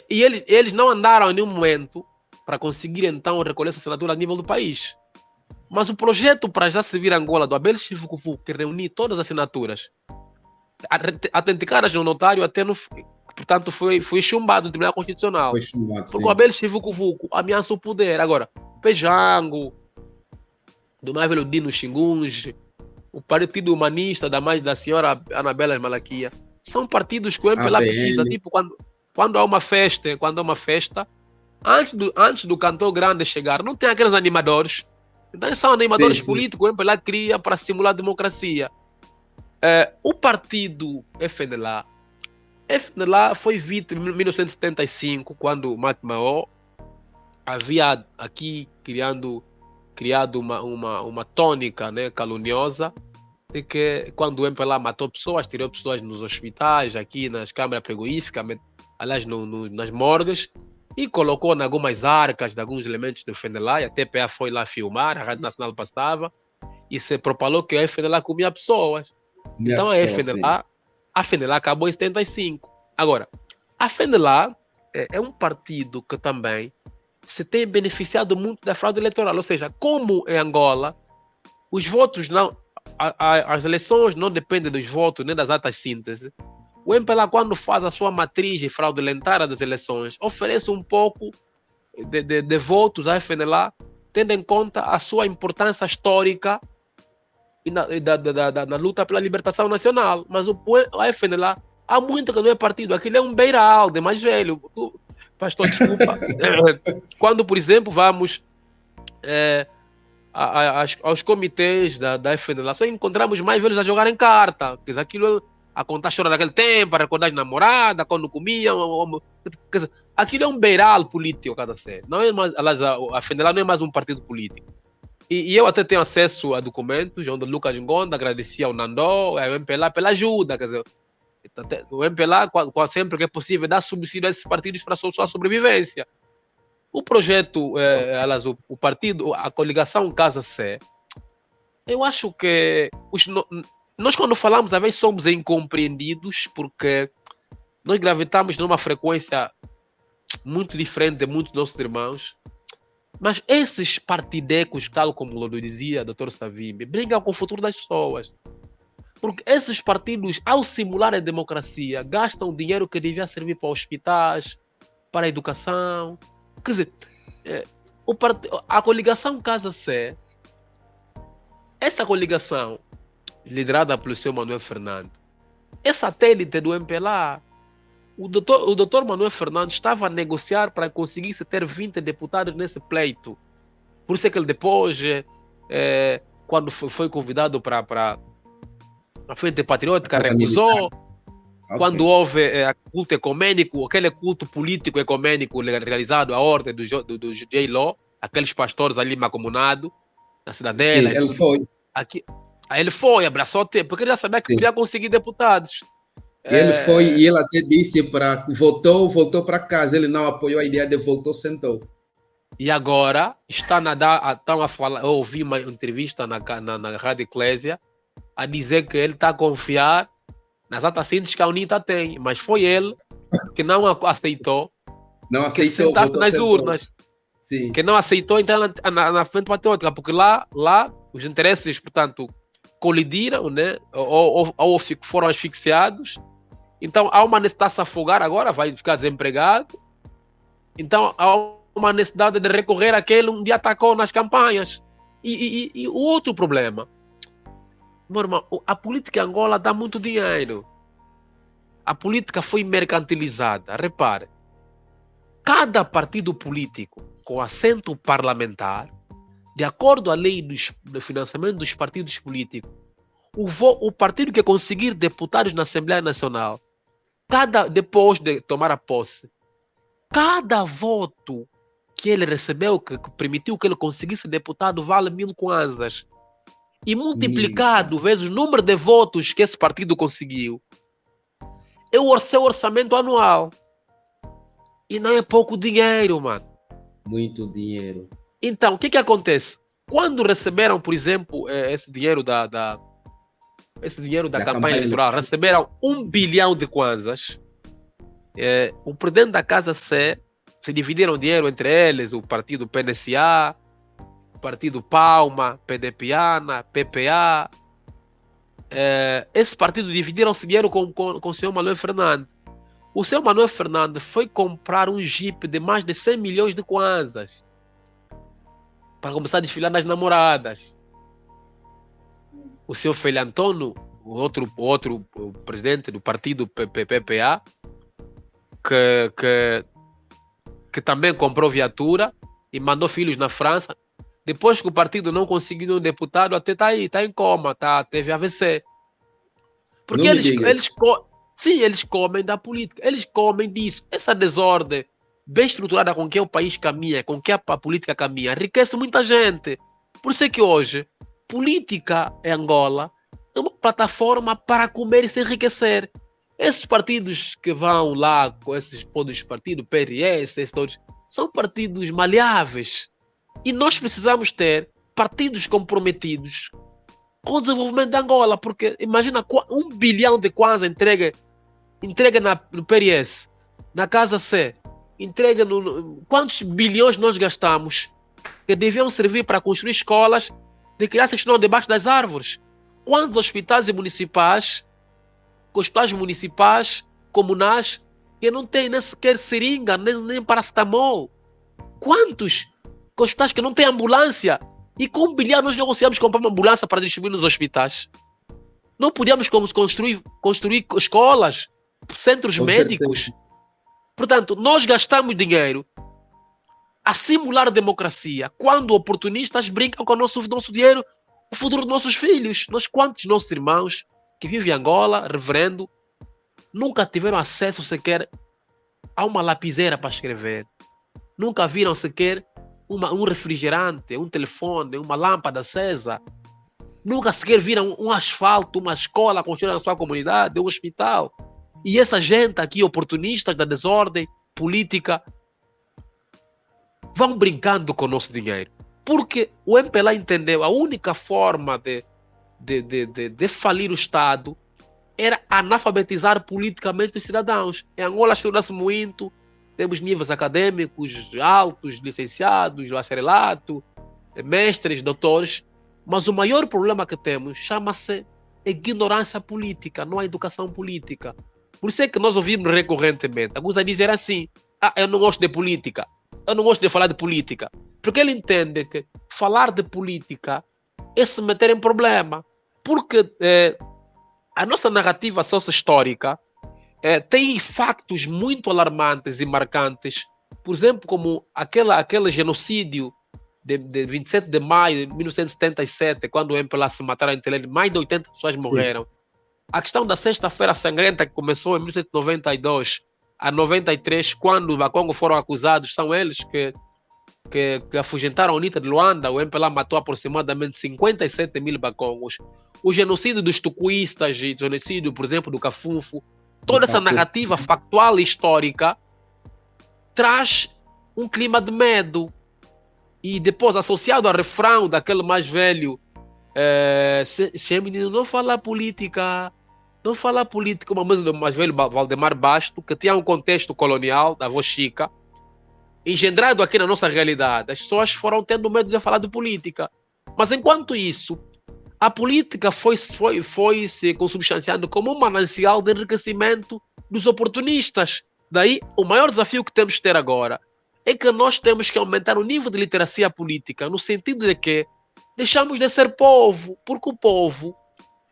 E eles não andaram em nenhum momento para conseguir, então, recolher essa assinatura a nível do país. Mas o projeto para já servir Angola do Abel Chivukuvu, que reuniu todas as assinaturas, autenticadas no notário, até no, portanto, foi chumbado no Tribunal Constitucional.
Foi chumbado,
porque o Abel Chivukuvu ameaça o poder. Agora, Pejango, do mais velho Dino Xingunge, o Partido Humanista da senhora Anabela Malaquia, são partidos que o MPLA precisa. Tipo, quando há uma festa, antes do cantor grande chegar, não tem aqueles animadores. Então, são animadores políticos, o MPLA cria para simular a democracia. O partido FNLA foi vítima em 1975, quando o Matmao havia aqui criado uma tônica, né, caluniosa, de que quando o MPLA matou pessoas, tirou pessoas nos hospitais, aqui nas câmaras frigoríficas, aliás, nas morgues, e colocou em algumas arcas de alguns elementos do FNLA, e a TPA foi lá filmar, a Rádio Nacional passava, e se propalou que a FNLA comia pessoas. Então a FNLA acabou em 75. Agora, a FNLA é um partido que também se tem beneficiado muito da fraude eleitoral, ou seja, como em Angola, os votos não... As eleições não dependem dos votos nem das atas síntese. O MPLA, quando faz a sua matriz fraudulentária das eleições, oferece um pouco de votos à FNLA, tendo em conta a sua importância histórica e na luta pela libertação nacional. Mas a FNLA, há muito que não é partido. Aquilo é um beiral de mais velho. Pastor, desculpa. Quando, por exemplo, vamos aos comitês da FNLA, só encontramos mais velhos a jogarem carta. Quer dizer, aquilo, a contar chora naquele tempo, a recordar de namorada, quando comiam. Quer dizer, aquilo é um beiral político, cada ser. Não é mais, a FNLA não é mais um partido político. E eu até tenho acesso a documentos onde o Lucas Ngonda agradecia ao Nandó, ao MPLA pela ajuda. Quer dizer, o MPLA, sempre que é possível, dá subsídio a esses partidos para a sua sobrevivência. O projeto, o partido, a coligação Casa C, eu acho que nós, quando falamos, às vezes somos incompreendidos porque nós gravitamos numa frequência muito diferente de muitos dos nossos irmãos. Mas esses partidecos, tal como o dizia o Dr. Savimbi, brigam com o futuro das pessoas. Porque esses partidos, ao simular a democracia, gastam dinheiro que devia servir para hospitais, para a educação. Quer dizer, a coligação Casa C, essa coligação, liderada pelo Sr. Manuel Fernandes, é satélite do MPLA. O doutor Manuel Fernandes estava a negociar para conseguir ter 20 deputados nesse pleito. Por isso é que ele depois, quando foi convidado para a Frente Patriótica, recusou. Quando houve culto ecumênico, aquele culto político ecumênico realizado à ordem do J-Law, aqueles pastores ali macomunados, na Cidadela.
Sim, ele foi.
Ele foi, abraçou o tempo, porque ele já sabia que podia conseguir deputados.
Ele foi e ele até disse voltou para casa, ele não apoiou a ideia de voltou, sentou.
E agora estão a falar, eu ouvi uma entrevista na Rádio Eclésia a dizer que ele está a confiar nas atas síntese que a UNITA tem, mas foi ele que não aceitou.
Não aceitou,
que sentasse nas urnas.
Sim.
Que não aceitou entrar na Frente Patriótica, porque lá os interesses, portanto, colidiram, né? ou foram asfixiados. Então há uma necessidade de se afogar agora, vai ficar desempregado. Então há uma necessidade de recorrer àquele onde atacou nas campanhas. E o outro problema, meu irmão, a política em Angola dá muito dinheiro. A política foi mercantilizada. Repare, cada partido político com assento parlamentar, de acordo à lei do financiamento dos partidos políticos, o partido que conseguir deputados na Assembleia Nacional, depois de tomar a posse, cada voto que ele recebeu, que permitiu que ele conseguisse deputado, vale 1.000 kwanzas. E multiplicado vezes o número de votos que esse partido conseguiu, é o seu orçamento anual. E não é pouco dinheiro, mano.
Muito dinheiro.
Então, o que acontece? quando receberam, por exemplo, esse dinheiro da campanha eleitoral, receberam 1 bilhão de kwanzas. O presidente da Casa C se dividiram dinheiro entre eles, o partido PNCA, o partido Palma, PDPANA, PPA. Esse partido dividiram-se dinheiro com o senhor Manuel Fernandes. O senhor Manuel Fernandes foi comprar um Jeep de mais de 100 milhões de kwanzas para começar a desfilar nas namoradas. O senhor Felho Antônio, o outro presidente do partido PPA, que também comprou viatura e mandou filhos na França. Depois que o partido não conseguiu um deputado, até está em coma, teve AVC. Porque eles comem da política, eles comem disso. Essa desordem bem estruturada com que o país caminha, com que a política caminha, enriquece muita gente. Por isso é que hoje, política em Angola é uma plataforma para comer e se enriquecer. Esses partidos que vão lá, com esses partidos, PRS, esses todos, são partidos maleáveis. E nós precisamos ter partidos comprometidos com o desenvolvimento da Angola, porque imagina 1 bilhão de kwanza entrega no PRS, na Casa C, entrega quantos bilhões nós gastamos que deviam servir para construir escolas de crianças que estão debaixo das árvores? Quantos hospitais municipais, comunais, que não têm nem sequer seringa, nem paracetamol? Quantos hospitais que não têm ambulância? E com 1 bilhão nós não conseguimos comprar uma ambulância para distribuir nos hospitais. Não podíamos construir escolas, centros médicos. Certeza. Portanto, nós gastamos dinheiro a simular democracia quando oportunistas brincam com o nosso dinheiro, o futuro dos nossos filhos. Quantos nossos irmãos que vivem em Angola, reverendo, nunca tiveram acesso sequer a uma lapiseira para escrever? Nunca viram sequer um refrigerante, um telefone, uma lâmpada acesa? Nunca sequer viram um asfalto, uma escola construída na sua comunidade, um hospital? E essa gente aqui, oportunistas da desordem política, vão brincando com o nosso dinheiro. Porque o MPLA entendeu a única forma de falir o Estado era analfabetizar politicamente os cidadãos. Em Angola estuda-se muito, temos níveis acadêmicos altos, licenciados, bacharelato, mestres, doutores, mas o maior problema que temos chama-se ignorância política, não a educação política. Por isso é que nós ouvimos recorrentemente alguns a dizer assim: eu não gosto de política, eu não gosto de falar de política, porque ele entende que falar de política é se meter em problema, porque a nossa narrativa socio-histórica tem factos muito alarmantes e marcantes, por exemplo, como aquele genocídio de 27 de maio de 1977, quando o MPLA se mataram entre eles, mais de 80 pessoas morreram. Sim. A questão da Sexta-feira Sangrenta, que começou em 1992 a 93, quando os Bakongo foram acusados, são eles que afugentaram a UNITA de Luanda. O MPLA matou aproximadamente 57 mil Bakongos. O genocídio dos tucuístas, o genocídio, por exemplo, do Cafunfo, toda essa narrativa factual e histórica traz um clima de medo. E depois, associado ao refrão daquele mais velho, menino, não fala política, uma música do mais velho Valdemar Basto, que tinha um contexto colonial, da avó Chica, engendrado aqui na nossa realidade. As pessoas foram tendo medo de falar de política. Mas enquanto isso, a política foi se consubstanciando como um manancial de enriquecimento dos oportunistas. Daí, o maior desafio que temos que ter agora é que nós temos que aumentar o nível de literacia política, no sentido de que deixamos de ser povo, porque o povo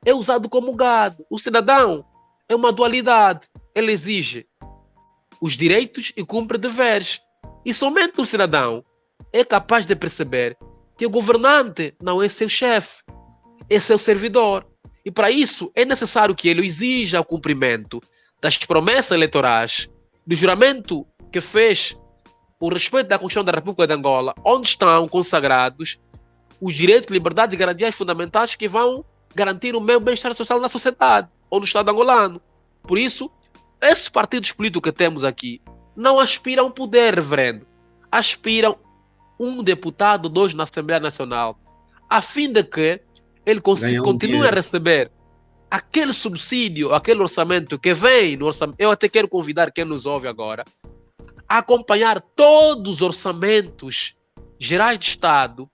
é usado como gado. O cidadão é uma dualidade. Ele exige os direitos e cumpre deveres. E somente o cidadão é capaz de perceber que o governante não é seu chefe, é seu servidor. E para isso é necessário que ele exija o cumprimento das promessas eleitorais, do juramento que fez, o respeito da Constituição da República de Angola, onde estão consagrados os direitos, liberdades e garantias fundamentais que vão garantir o meu bem-estar social na sociedade ou no Estado angolano. Por isso, esses partidos políticos que temos aqui não aspiram ao poder, reverendo. Aspiram um deputado, 2 na Assembleia Nacional, a fim de que ele continue a receber aquele subsídio, aquele orçamento que vem no orçamento. Eu até quero convidar quem nos ouve agora a acompanhar todos os orçamentos gerais de Estado,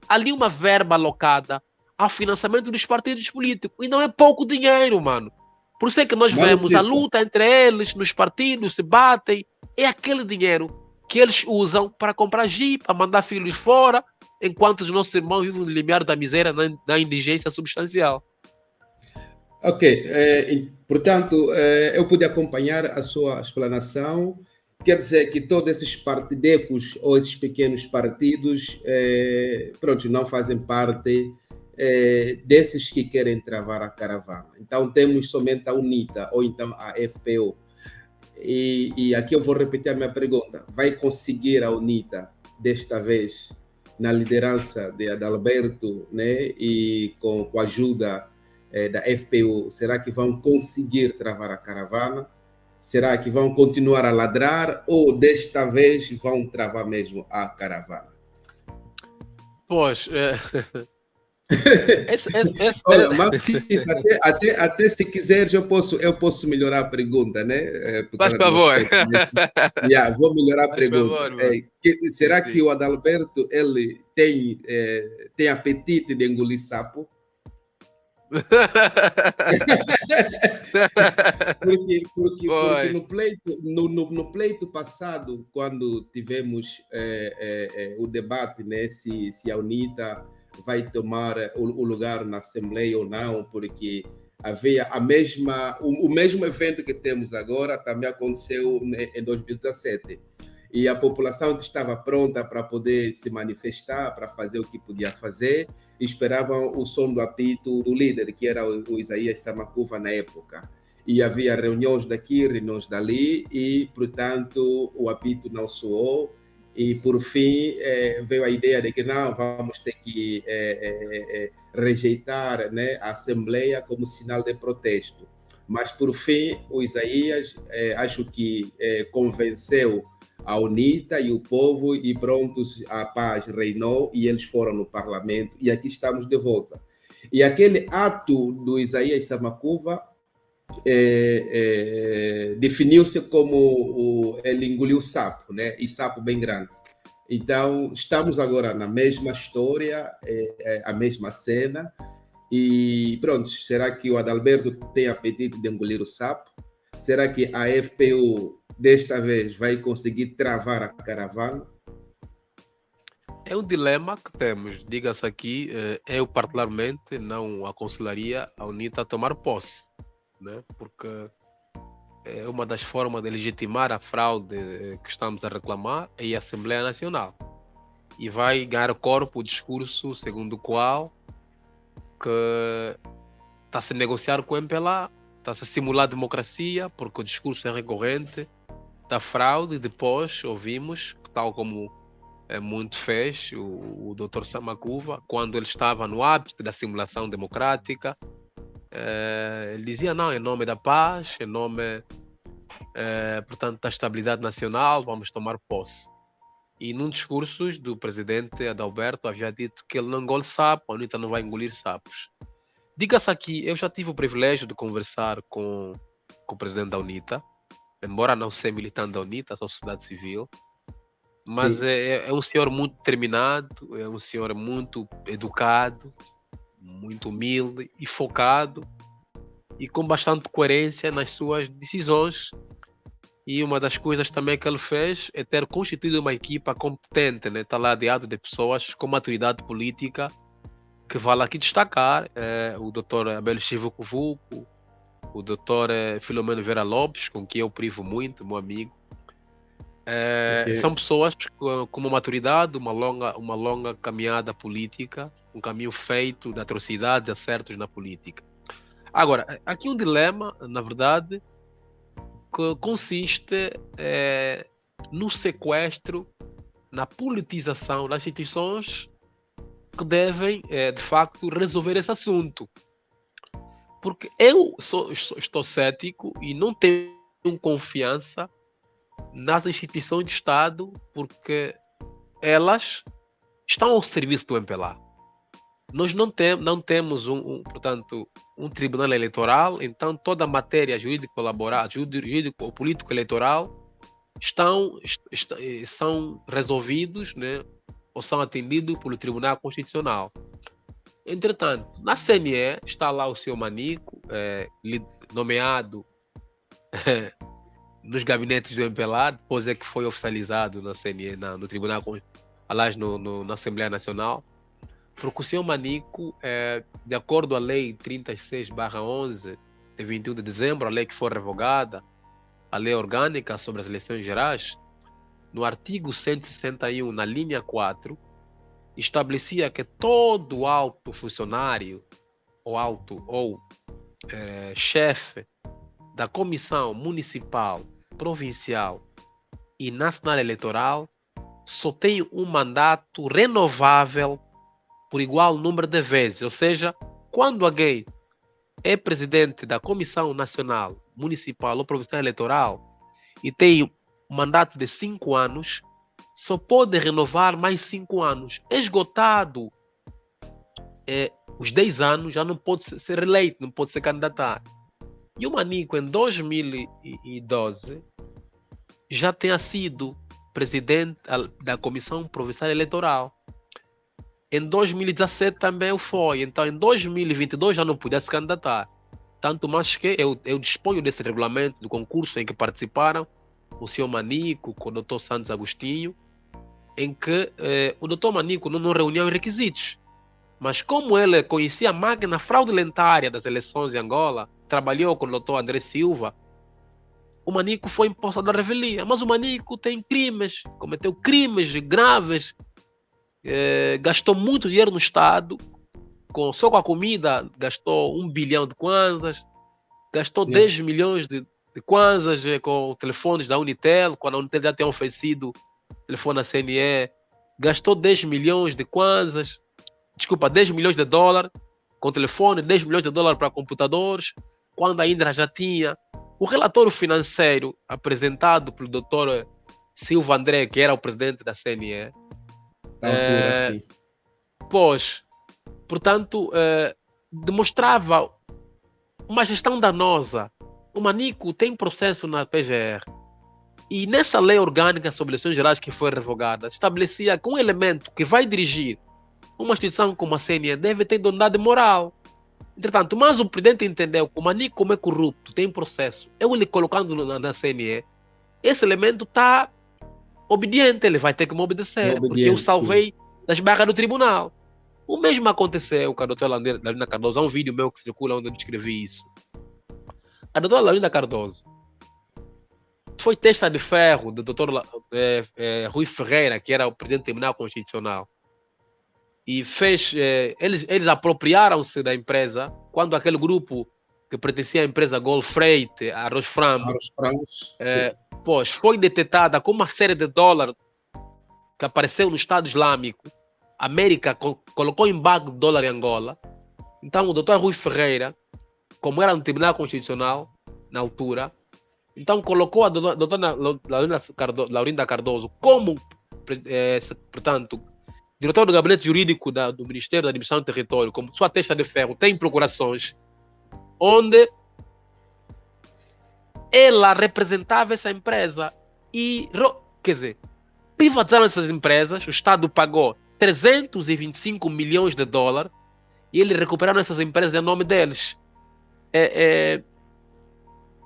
ali uma verba alocada ao financiamento dos partidos políticos. E não é pouco dinheiro, mano. Por isso é que nós vemos a luta entre eles, nos partidos, se batem. É aquele dinheiro que eles usam para comprar jipe, para mandar filhos fora, enquanto os nossos irmãos vivem no limiar da miséria, da indigência substancial.
Ok, portanto, eu pude acompanhar a sua explanação. Quer dizer que todos esses partidecos ou esses pequenos partidos, pronto, não fazem parte desses que querem travar a caravana. Então, temos somente a UNITA ou então a FPO. E aqui eu vou repetir a minha pergunta. Vai conseguir a UNITA, desta vez, na liderança de Adalberto, né, e com a ajuda da FPU, será que vão conseguir travar a caravana? Será que vão continuar a ladrar ou desta vez vão travar mesmo a caravana?
Pois,
Olha, Maxis, até se quiseres eu posso melhorar a pergunta, né?
Faz favor.
Vou melhorar a pergunta.
Favor,
será que o Adalberto ele tem apetite de engolir sapo? porque no pleito passado, quando tivemos o debate, né, se a UNITA vai tomar o lugar na Assembleia ou não, porque havia o mesmo evento que temos agora também aconteceu em 2017. E a população que estava pronta para poder se manifestar, para fazer o que podia fazer, esperavam o som do apito do líder, que era o Isaías Samakuva na época. E havia reuniões daqui, reuniões dali, e, portanto, o apito não soou. E, por fim, veio a ideia de que não, vamos ter que rejeitar, né, a Assembleia como sinal de protesto. Mas, por fim, o Isaías, acho que convenceu a UNITA e o povo, e prontos, a paz reinou e eles foram no parlamento e aqui estamos de volta. E aquele ato do Isaías Samakuva definiu-se como ele engoliu sapo, né? E sapo bem grande. Então, estamos agora na mesma história, a mesma cena, e pronto, será que o Adalberto tem apetite de engolir o sapo? Será que a FPU desta vez vai conseguir travar a caravana?
É um dilema que temos. Diga-se aqui, eu particularmente não aconselharia a UNITA a tomar posse, né? Porque é uma das formas de legitimar a fraude que estamos a reclamar é a Assembleia Nacional. E vai ganhar corpo o discurso segundo o qual que está a se negociar com o MPLA, está-se a simular democracia, porque o discurso é recorrente da fraude. Depois ouvimos, tal como muito fez o Dr. Samakuva, quando ele estava no ápice da simulação democrática, ele dizia, não, em nome da paz, em nome, portanto, da estabilidade nacional, vamos tomar posse. E num discurso do presidente Adalberto havia dito que ele não engole sapo, a UNITA não vai engolir sapos. Diga-se aqui, eu já tive o privilégio de conversar com o presidente da UNITA, embora não seja militante da UNITA, sou sociedade civil, mas é um senhor muito determinado, é um senhor muito educado, muito humilde e focado, e com bastante coerência nas suas decisões. E uma das coisas também que ele fez é ter constituído uma equipa competente, né? Está lá rodeado de pessoas com maturidade política, que vale aqui destacar o Dr. Abel Chivuco, o Dr. Filomeno Vera Lopes, com quem eu privo muito, meu amigo. São pessoas com uma maturidade, uma longa caminhada política, um caminho feito de atrocidades e acertos na política. Agora, aqui um dilema, na verdade, que consiste no sequestro, na politização das instituições que devem, de facto, resolver esse assunto. Porque eu estou cético e não tenho confiança nas instituições de Estado, porque elas estão ao serviço do MPLA. Nós não temos portanto, um tribunal eleitoral, então toda a matéria jurídico ou político eleitoral são resolvidos, né, ou são atendidos pelo Tribunal Constitucional. Entretanto, na CNE está lá o seu Manico, nomeado nos gabinetes do MPLA, depois é que foi oficializado na CNE, no Tribunal, aliás, na Assembleia Nacional, porque o seu Manico, de acordo à Lei 36/11, de 21 de dezembro, a lei que foi revogada, a Lei Orgânica sobre as Eleições Gerais, no artigo 161, na linha 4, estabelecia que todo alto funcionário ou chefe da Comissão Municipal, Provincial e Nacional Eleitoral só tem um mandato renovável por igual número de vezes. Ou seja, quando alguém é presidente da Comissão Nacional, Municipal ou Provincial Eleitoral e tem um mandato de 5 anos, só pode renovar mais 5 anos. Esgotado os 10 anos, já não pode ser eleito, não pode ser candidatar. E o Manico, em 2012, já tinha sido presidente da Comissão Provincial Eleitoral. Em 2017 também o foi. Então, em 2022 já não podia se candidatar. Tanto mais que eu disponho desse regulamento do concurso em que participaram o senhor Manico com o doutor Santos Agostinho, em que o doutor Manico não reuniu os requisitos. Mas como ele conhecia a máquina fraudulentária das eleições em Angola, trabalhou com o doutor André Silva, o Manico foi imposto da revelia. Mas o Manico tem crimes, cometeu crimes graves, gastou muito dinheiro no Estado, só com a comida gastou 1 bilhão de kwanzas, gastou 10 milhões de kwanzas com telefones da Unitel, quando a Unitel já tinha oferecido telefone à CNE, gastou 10 milhões de kwanzas, 10 milhões de dólares com telefone, 10 milhões de dólares para computadores, quando a Indra já tinha. O relatório financeiro apresentado pelo Dr. Silva André, que era o presidente da CNE, portanto, demonstrava uma gestão danosa. O Manico tem processo na PGR. E nessa lei orgânica sobre eleições gerais que foi revogada, estabelecia que um elemento que vai dirigir uma instituição como a CNE deve ter idoneidade moral. Entretanto, mas o presidente entendeu que o Manico, como é corrupto, tem processo, ele colocando na CNE, esse elemento está obediente, ele vai ter que me obedecer, porque eu salvei das barras do tribunal. O mesmo aconteceu com a doutora Laurinda Cardoso. Há um vídeo meu que circula onde eu descrevi isso. A doutora Laurinda Cardoso foi testa de ferro do doutor Rui Ferreira, que era o presidente do Tribunal Constitucional. E eles apropriaram-se da empresa quando aquele grupo que pertencia à empresa Gold Freight, Arroz Frango, foi detetada com uma série de dólares que apareceu no Estado Islâmico. A América colocou embargo de dólar em Angola. Então o doutor Rui Ferreira, como era no Tribunal Constitucional na altura, então colocou a doutora Laurinda Cardoso como, portanto, diretor do gabinete jurídico do Ministério da Administração do Território, como sua testa de ferro, tem procurações, onde ela representava essa empresa e, quer dizer, privatizaram essas empresas, o Estado pagou 325 milhões de dólares e eles recuperaram essas empresas em nome deles.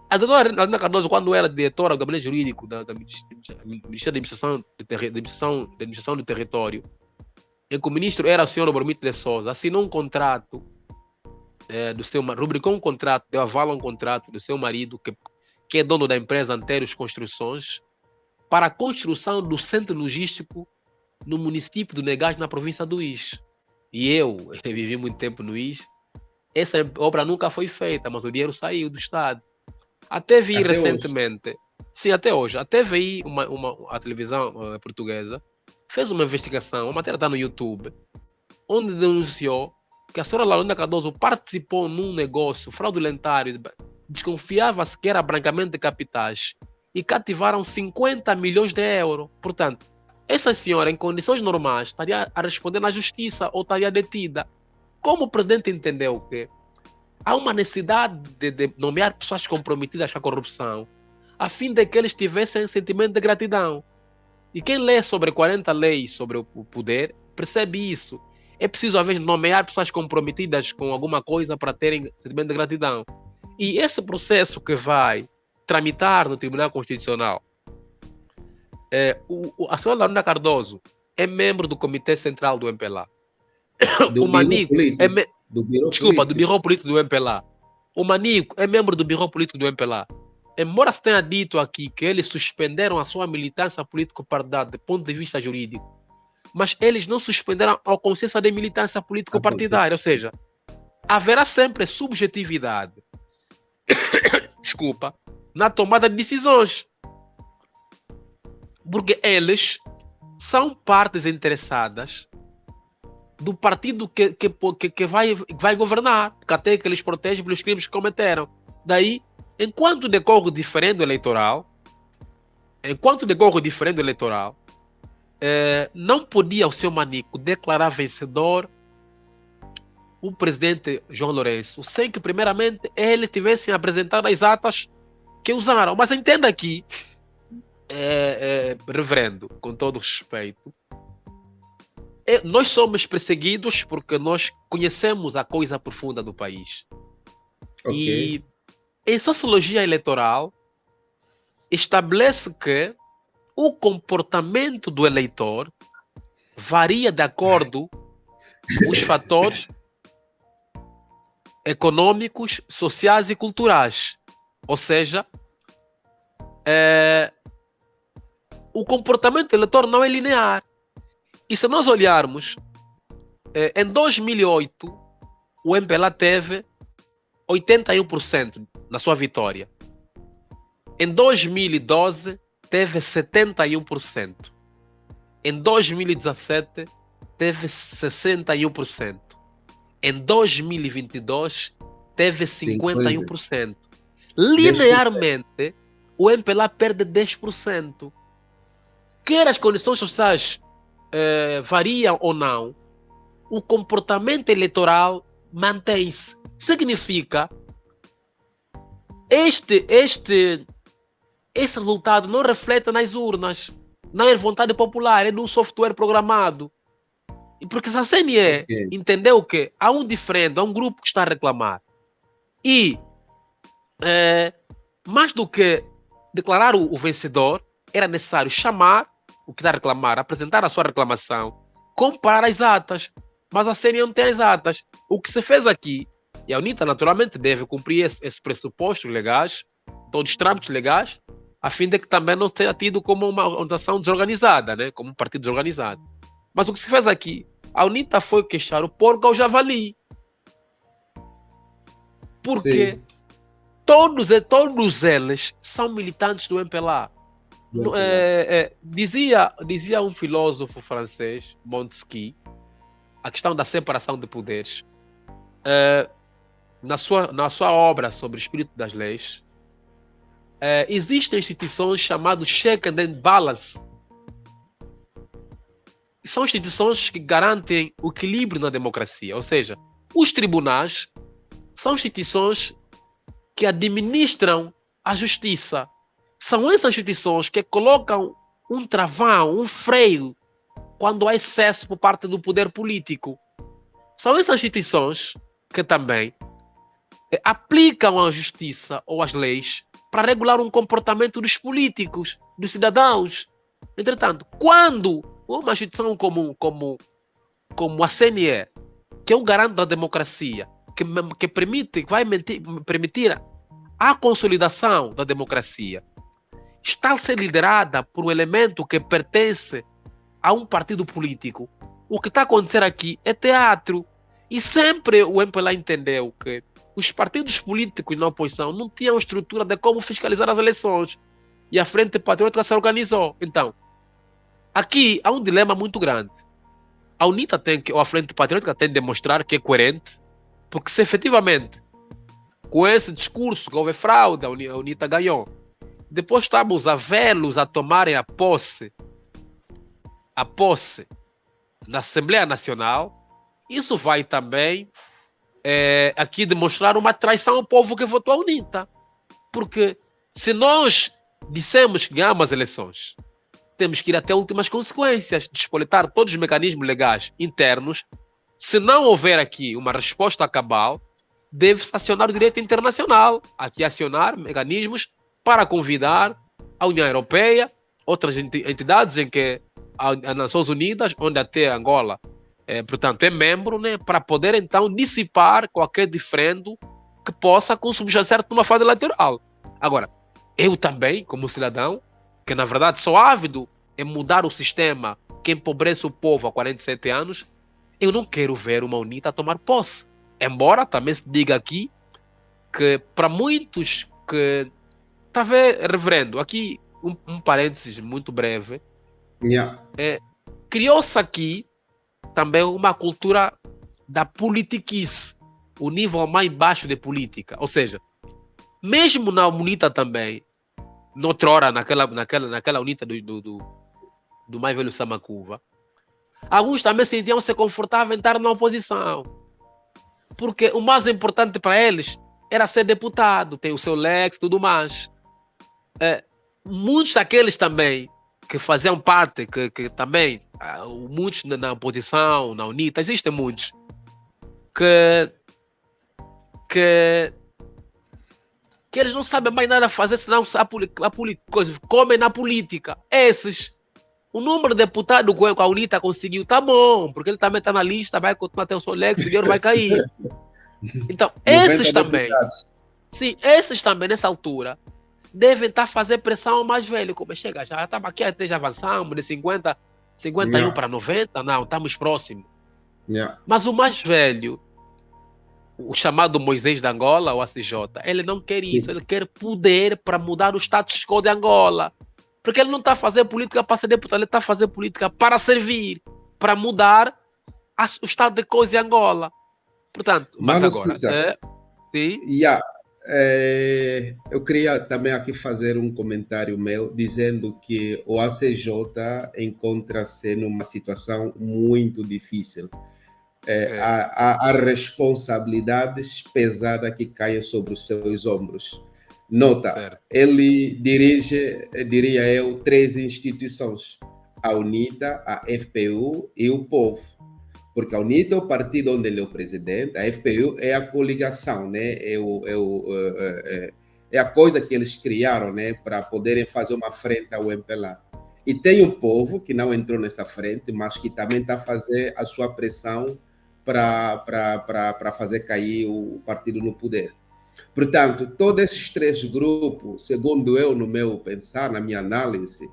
A doutora Laurinda Cardoso, quando era diretora do gabinete jurídico do Ministério da Administração do Território, em que o ministro era o senhor Bormito de Souza, assinou um contrato rubricou um contrato, deu aval a um contrato do seu marido, que é dono da empresa Anteiros Construções, para a construção do centro logístico no município do Negás, na província do Ís. E eu vivi muito tempo no Ís. Essa obra nunca foi feita, mas o dinheiro saiu do Estado. A TVI recentemente, sim, até hoje, a TVI, a televisão portuguesa, fez uma investigação, a matéria está no YouTube, onde denunciou que a senhora Laurinda Cardoso participou num negócio fraudulentário, desconfiava-se que era branqueamento de capitais, e cativaram 50 milhões de euros. Portanto, essa senhora, em condições normais, estaria a responder na justiça ou estaria detida. Como o presidente entendeu que há uma necessidade de nomear pessoas comprometidas com a corrupção, a fim de que eles tivessem sentimento de gratidão. E quem lê sobre 40 leis sobre o poder, percebe isso. É preciso, às vezes, nomear pessoas comprometidas com alguma coisa para terem sentimento de gratidão. E esse processo que vai tramitar no Tribunal Constitucional, a senhora Lorena Cardoso é membro do Comitê Central do MPLA.
Do
O Manico
do Biro
do Biro Político do MPLA. O Manico é membro do Biro Político do MPLA. Embora se tenha dito aqui que eles suspenderam a sua militância político-partidária do ponto de vista jurídico, mas eles não suspenderam a consciência de militância político-partidária, ou seja, haverá sempre subjetividade desculpa, na tomada de decisões. Porque eles são partes interessadas do partido que vai governar, que até que eles protegem pelos crimes que cometeram. Daí, enquanto decorre o diferendo eleitoral, não podia o seu Manico declarar vencedor o presidente João Lourenço, sem que primeiramente ele tivesse apresentado as atas que usaram. Mas entenda aqui, reverendo, com todo respeito, nós somos perseguidos porque nós conhecemos a coisa profunda do país.
Ok.
E em sociologia eleitoral estabelece que o comportamento do eleitor varia de acordo com os fatores econômicos, sociais e culturais. Ou seja, o comportamento do eleitor não é linear. E se nós olharmos, em 2008, o MPLA teve 81% na sua vitória. Em 2012, teve 71%. Em 2017, teve 61%. Em 2022, teve 51%. Linearmente, o MPLA perde 10%. Quer as condições sociais variam ou não, o comportamento eleitoral mantém-se. Significa esse resultado não reflete nas urnas, não é vontade popular, é num software programado. E porque se a CNE entendeu que há um diferente, há um grupo que está a reclamar, e mais do que declarar o vencedor, era necessário chamar o que está a reclamar, apresentar a sua reclamação, comparar as atas. Mas a CNE não tem as atas. O que se fez aqui, e a UNITA naturalmente deve cumprir esses pressupostos legais, todos os trâmites legais, a fim de que também não tenha tido como uma organização desorganizada, né? Como um partido desorganizado. Mas o que se fez aqui, a UNITA foi queixar o porco ao javali. Porque todos eles são militantes do MPLA. Dizia um filósofo francês, Montesquieu, a questão da separação de poderes. Na sua obra sobre o espírito das leis, existem instituições chamadas check and balance. São instituições que garantem o equilíbrio na democracia. Ou seja, os tribunais são instituições que administram a justiça. São essas instituições que colocam um travão, um freio, quando há excesso por parte do poder político. São essas instituições que também aplicam a justiça ou as leis para regular um comportamento dos políticos, dos cidadãos. Entretanto, quando uma instituição como a CNE, que é um garante da democracia, que vai permitir a consolidação da democracia, está a ser liderada por um elemento que pertence a um partido político, o que está a acontecer aqui é teatro. E sempre o MPLA entendeu que os partidos políticos na oposição não tinham estrutura de como fiscalizar as eleições. E a Frente Patriótica se organizou. Então, aqui há um dilema muito grande. A UNITA ou a Frente Patriótica tem de demonstrar que é coerente, porque se efetivamente, com esse discurso que houve fraude, a UNITA ganhou, depois estamos a vê-los a tomarem a posse a posse na Assembleia Nacional, isso vai também aqui demonstrar uma traição ao povo que votou a UNITA. Porque se nós dissemos que ganhamos as eleições, temos que ir até últimas consequências, despoletar todos os mecanismos legais internos. Se não houver aqui uma resposta cabal, deve-se acionar o direito internacional, aqui acionar mecanismos para convidar a União Europeia, outras entidades em que as Nações Unidas, onde até Angola, portanto, é membro, né, para poder então dissipar qualquer diferendo que possa consubstanciar numa fase eleitoral. Agora, eu também, como cidadão, que na verdade sou ávido em mudar o sistema que empobrece o povo há 47 anos, eu não quero ver uma UNITA tomar posse. Embora também se diga aqui que para muitos que... Está a ver, reverendo, aqui um parênteses muito breve. Criou-se aqui também uma cultura da politiquice, o nível mais baixo de política. Ou seja, mesmo na UNITA também, noutrora, naquela UNITA do mais velho Samacuva, alguns também sentiam-se confortáveis em estar na oposição. Porque o mais importante para eles era ser deputado, ter o seu lex e tudo mais. Muitos daqueles também que faziam parte, que também, muitos na oposição, na UNITA, existem muitos, que eles não sabem mais nada a fazer, senão comem na política. Esses, o número de deputados que a UNITA conseguiu, tá bom, porque ele também está na lista, vai continuar a ter o seu lex, o dinheiro vai cair. Então, esses também, sim, esses também, nessa altura, devem estar fazendo pressão ao mais velho. Como chega, já estava aqui, até já avançamos de 51 para 90, não, estamos próximos. Mas o mais velho, o chamado Moisés de Angola, o ACJ, ele não quer isso, ele quer poder para mudar o status quo de Angola. Porque ele não está fazendo política para ser deputado, ele está fazendo política para servir, para mudar o estado de coisa em Angola. Portanto, mas agora... sim.
Eu queria também aqui fazer um comentário meu, dizendo que o ACJ encontra-se numa situação muito difícil. Há responsabilidades pesadas que caem sobre os seus ombros. Nota, ele dirige, diria eu, 3 instituições: a UNITA, a FPU e o povo. Porque a UNITA é o partido onde ele é o presidente, a FPU é a coligação, né? É a coisa que eles criaram, né? Para poderem fazer uma frente ao MPLA. E tem um povo que não entrou nessa frente, mas que também está a fazer a sua pressão para fazer cair o partido no poder. Portanto, todos esses 3 grupos, segundo eu, no meu pensar, na minha análise,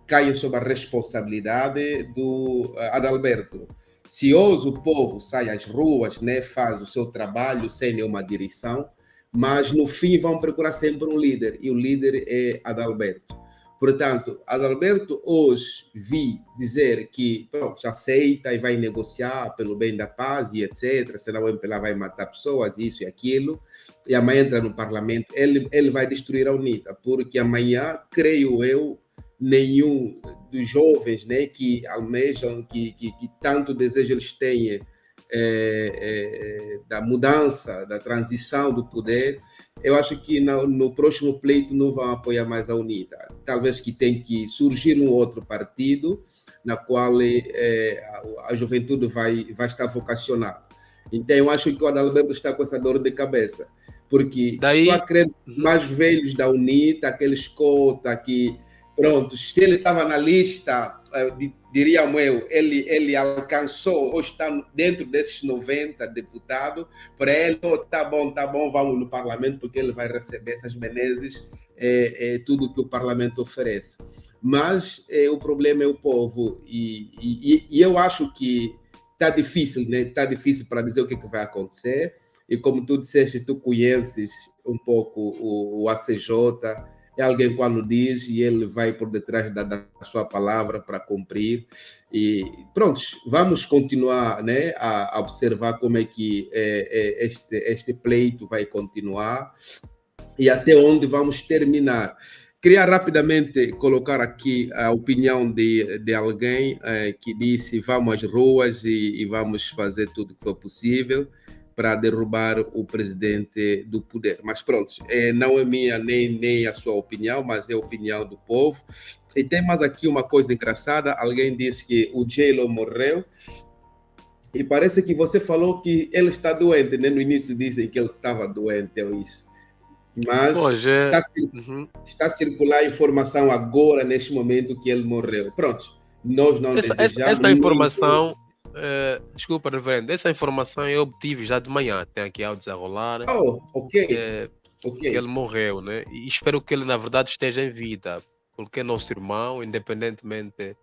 caem sob a responsabilidade do Adalberto. Se hoje o povo sai às ruas, né, faz o seu trabalho sem nenhuma direção, mas no fim vão procurar sempre um líder, e o líder é Adalberto. Portanto, Adalberto hoje vi dizer que pronto, aceita e vai negociar pelo bem da paz e etc, senão o MPLA vai matar pessoas, isso e aquilo, e amanhã entra no parlamento, ele vai destruir a UNITA, porque amanhã, creio eu, nenhum dos jovens, né, que almejam, que tanto desejo eles têm da mudança, da transição do poder, eu acho que no próximo pleito não vão apoiar mais a UNITA. Talvez que tem que surgir um outro partido na qual a juventude vai estar vocacionada. Então eu acho que o Adalberto está com essa dor de cabeça, porque estou a crer mais velhos da UNITA, aqueles cota que pronto, se ele estava na lista, diríamos eu, ele alcançou ou está dentro desses 90 deputados, para ele, tá bom, vamos no parlamento, porque ele vai receber essas benesses, tudo que o parlamento oferece. Mas o problema é o povo, e eu acho que está difícil, né? Está difícil para dizer o que vai acontecer, e como tu disseste, tu conheces um pouco o ACJ, é alguém quando diz e ele vai por detrás da sua palavra para cumprir. E pronto, vamos continuar, né, a observar como é que este pleito vai continuar e até onde vamos terminar. queria rapidamente colocar aqui a opinião de alguém que disse vamos às ruas e vamos fazer tudo o que for possível para derrubar o presidente do poder. Mas pronto, não é minha nem a sua opinião, mas é a opinião do povo. E tem mais aqui uma coisa engraçada, alguém disse que o J-Lo morreu, e parece que você falou que ele está doente, né? No início dizem que ele estava doente, ou isso. Mas
Hoje,
está a circular a informação agora, neste momento, que ele morreu. Pronto, nós não desejamos...
Essa informação, desculpa, reverendo, essa informação eu obtive já de manhã, tem aqui ao desenrolar.
Ok.
Que ele morreu, né? E espero que ele, na verdade, esteja em vida, porque é nosso irmão, independentemente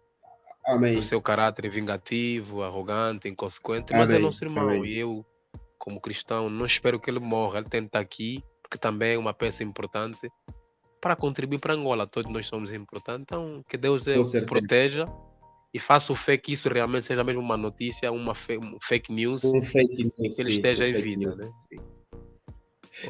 do seu caráter vingativo, arrogante, inconsequente, mas é nosso irmão. Amém. E eu, como cristão, não espero que ele morra. Ele tem que estar aqui, porque também é uma peça importante para contribuir para Angola. Todos nós somos importantes. Então, que Deus o proteja e faça o fé que isso realmente seja mesmo uma notícia, uma fake news, que ele esteja em vida, né?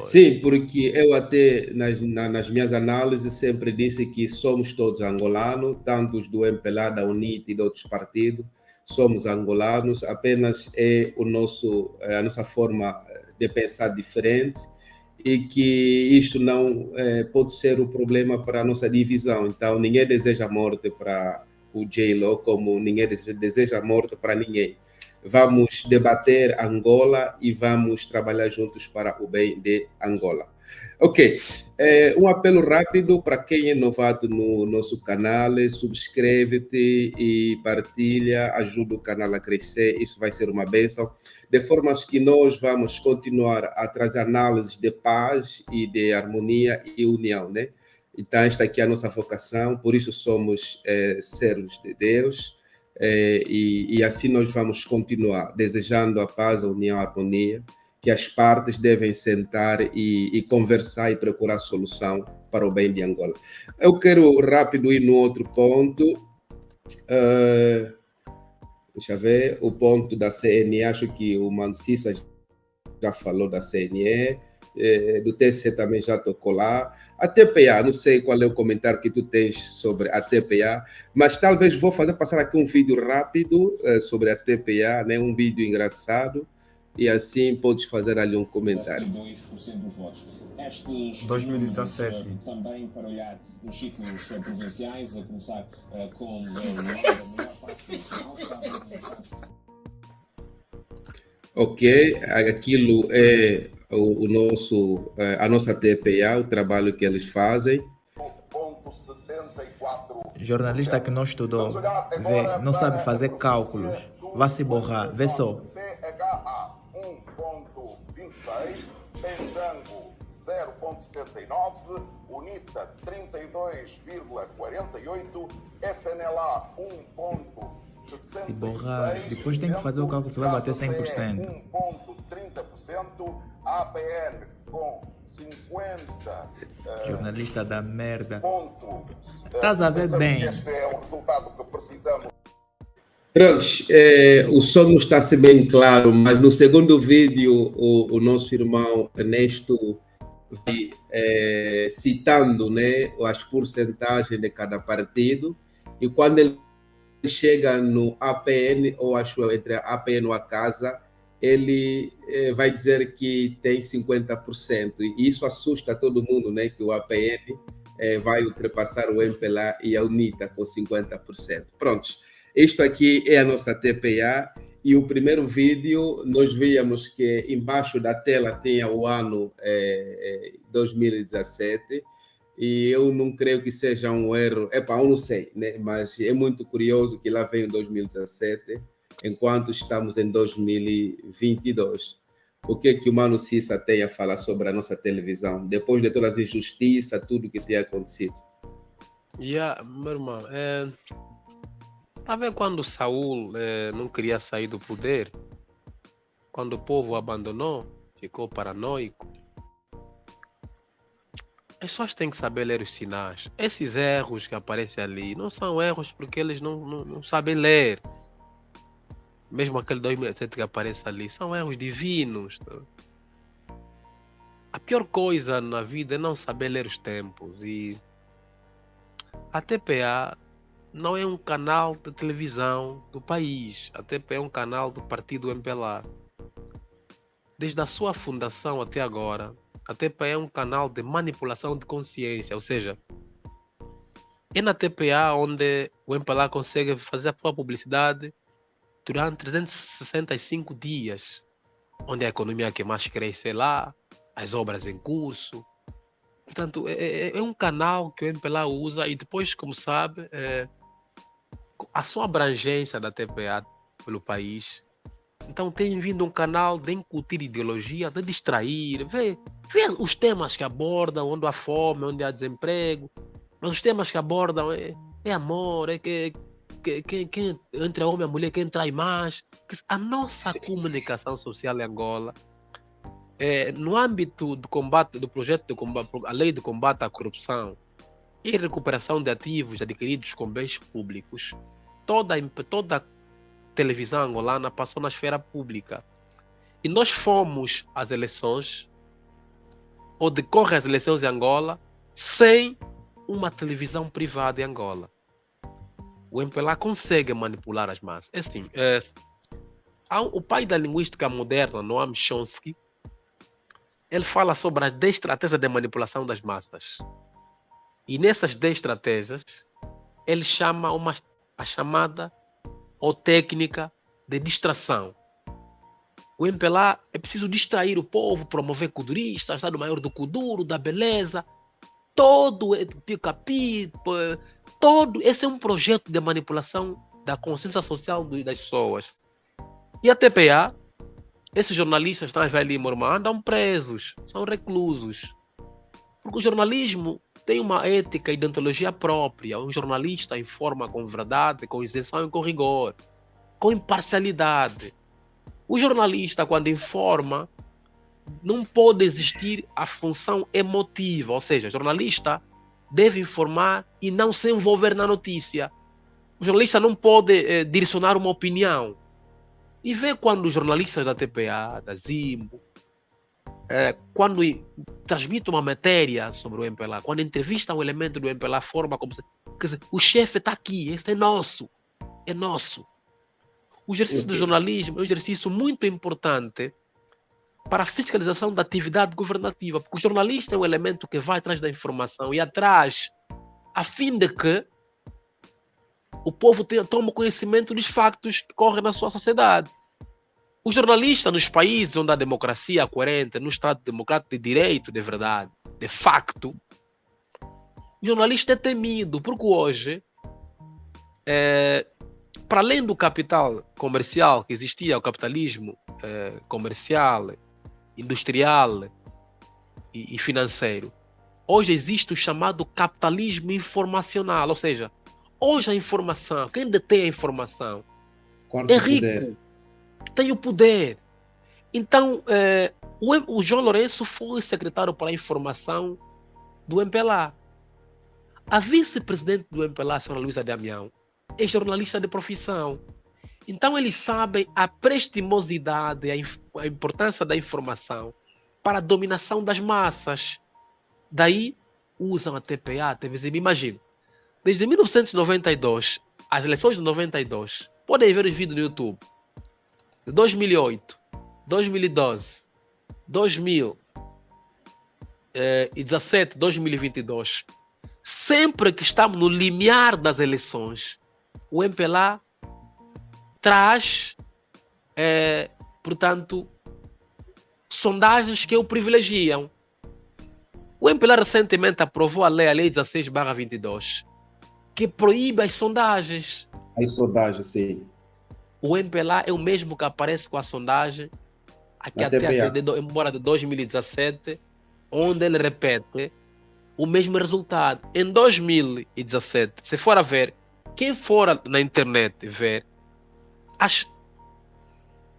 Sim, porque eu até nas minhas análises sempre disse que somos todos angolanos, tanto os do MPLA, da UNIT e de outros partidos, somos angolanos, apenas é a nossa forma de pensar diferente e que isto não pode ser o problema para a nossa divisão. Então, ninguém deseja morte para o J-Lo, como ninguém deseja morte para ninguém. Vamos debater Angola e vamos trabalhar juntos para o bem de Angola. Ok, um apelo rápido para quem é novato no nosso canal, subscreve-te e partilha, ajuda o canal a crescer, isso vai ser uma bênção, de forma que nós vamos continuar a trazer análises de paz e de harmonia e união, né? Então, esta aqui é a nossa vocação, por isso somos servos de Deus. E assim nós vamos continuar desejando a paz, a união, a harmonia, que as partes devem sentar e conversar e procurar solução para o bem de Angola. Eu quero rápido ir no outro ponto, deixa eu ver, o ponto da CNE, acho que o Mancissa já falou da CNE, do TC também já tocou lá. A TPA, não sei qual é o comentário que tu tens sobre a TPA, mas talvez vou passar aqui um vídeo rápido sobre a TPA, né? Um vídeo engraçado, e assim podes fazer ali um comentário.
2% dos votos. Estes
2017.
Também para olhar nos ciclos provinciais, a começar com a maior parte do
Ok, aquilo é a nossa TPA, o trabalho que eles fazem.
Jornalista que não estudou, vê, não sabe fazer cálculos, vai se borrar, vê só.
PHA 1.26, Penjango 0.79, UNITA 32,48, FNLA 1.60.
Se borrar, depois tem que fazer o cálculo, você vai bater 100%.
1.30%, APN com 50.
Jornalista da merda. Estás a ver bem.
Este é o resultado que precisamos.
Pronto, o som não está a ser bem claro, mas no segundo vídeo o nosso irmão Ernesto vai citando, né, as porcentagens de cada partido, e quando ele chega no APN, ou acho entre a APN ou a Casa, ele vai dizer que tem 50%, e isso assusta todo mundo, né, que o APN vai ultrapassar o MPLA e a UNITA com 50%. Pronto, isto aqui é a nossa TPA, e o primeiro vídeo nós víamos que embaixo da tela tinha o ano 2017, e eu não creio que seja um erro, eu não sei, né? Mas é muito curioso que lá vem 2017, enquanto estamos em 2022. O que o Mano Cissa tem a falar sobre a nossa televisão, depois de todas as injustiças, tudo que tem acontecido?
Meu irmão, tá vendo quando Saul não queria sair do poder? Quando o povo abandonou, ficou paranoico. As pessoas têm que saber ler os sinais. Esses erros que aparecem ali não são erros porque eles não sabem ler. Mesmo aquele 2007 que aparece ali, são erros divinos. A pior coisa na vida é não saber ler os tempos. E a TPA não é um canal de televisão do país. A TPA é um canal do partido MPLA. Desde a sua fundação até agora, a TPA é um canal de manipulação de consciência, ou seja, é na TPA onde o MPLA consegue fazer a sua publicidade durante 365 dias, onde a economia que mais cresce é lá, as obras em curso. Portanto, é um canal que o MPLA usa e depois, como sabe, a sua abrangência da TPA pelo país. Então tem vindo um canal de incutir ideologia, de distrair, vê os temas que abordam, onde há fome, onde há desemprego, mas os temas que abordam é amor, que entre homem e mulher, quem trai mais. A nossa comunicação social em Angola, no âmbito do combate, do projeto de combate, a lei de combate à corrupção e recuperação de ativos adquiridos com bens públicos, toda a televisão angolana passou na esfera pública. E nós fomos às eleições, ou decorrem as eleições em Angola, sem uma televisão privada em Angola. O MPLA consegue manipular as massas. É assim, o pai da linguística moderna, Noam Chomsky, ele fala sobre as 10 estratégias de manipulação das massas. E nessas 10 estratégias, ele chama a chamada ou técnica de distração. O MPLA é preciso distrair o povo, promover kuduristas, Estado Maior do Kuduro, da beleza, todo pica-pica, todo. Esse é um projeto de manipulação da consciência social das pessoas. E a TPA, esses jornalistas estão ali em Mormã, andam presos, são reclusos. Porque o jornalismo tem uma ética e deontologia própria. Um jornalista informa com verdade, com isenção e com rigor, com imparcialidade. O jornalista, quando informa, não pode existir a função emotiva, ou seja, o jornalista deve informar e não se envolver na notícia. O jornalista não pode direcionar uma opinião. E vê quando os jornalistas da TPA, da Zimbo, quando transmitem uma matéria sobre o MPLA, quando entrevistam um elemento do MPLA, a forma como se... Quer dizer, o chefe está aqui, este é nosso. É nosso. O exercício do jornalismo é um exercício muito importante para a fiscalização da atividade governativa, porque o jornalista é um elemento que vai atrás da informação e atrás, a fim de que o povo tome conhecimento dos factos que correm na sua sociedade. O jornalista nos países onde a democracia é coerente, no Estado democrático de direito, de verdade, de facto, o jornalista é temido, porque hoje, para além do capital comercial que existia, o capitalismo comercial, industrial e financeiro, hoje existe o chamado capitalismo informacional, ou seja, hoje a informação, quem detém a informação é rico, tem o poder. Então, o João Lourenço foi secretário para a informação do MPLA. A vice-presidente do MPLA, a senhora Luísa Damião, é jornalista de profissão. Então, eles sabem a prestimosidade, a importância da informação para a dominação das massas. Daí, usam a TPA, a TV Zimbo. Imagina, desde 1992, as eleições de 92, podem ver os vídeos no YouTube, de 2008, 2012, 2017, 2022, sempre que estamos no limiar das eleições, o MPLA traz, portanto, sondagens que o privilegiam. O MPLA recentemente aprovou a lei 16/22, que proíbe as sondagens.
As sondagens, sim.
O MPLA é o mesmo que aparece com a sondagem aqui embora de 2017, onde ele repete o mesmo resultado. Em 2017, se for a ver, quem for na internet ver,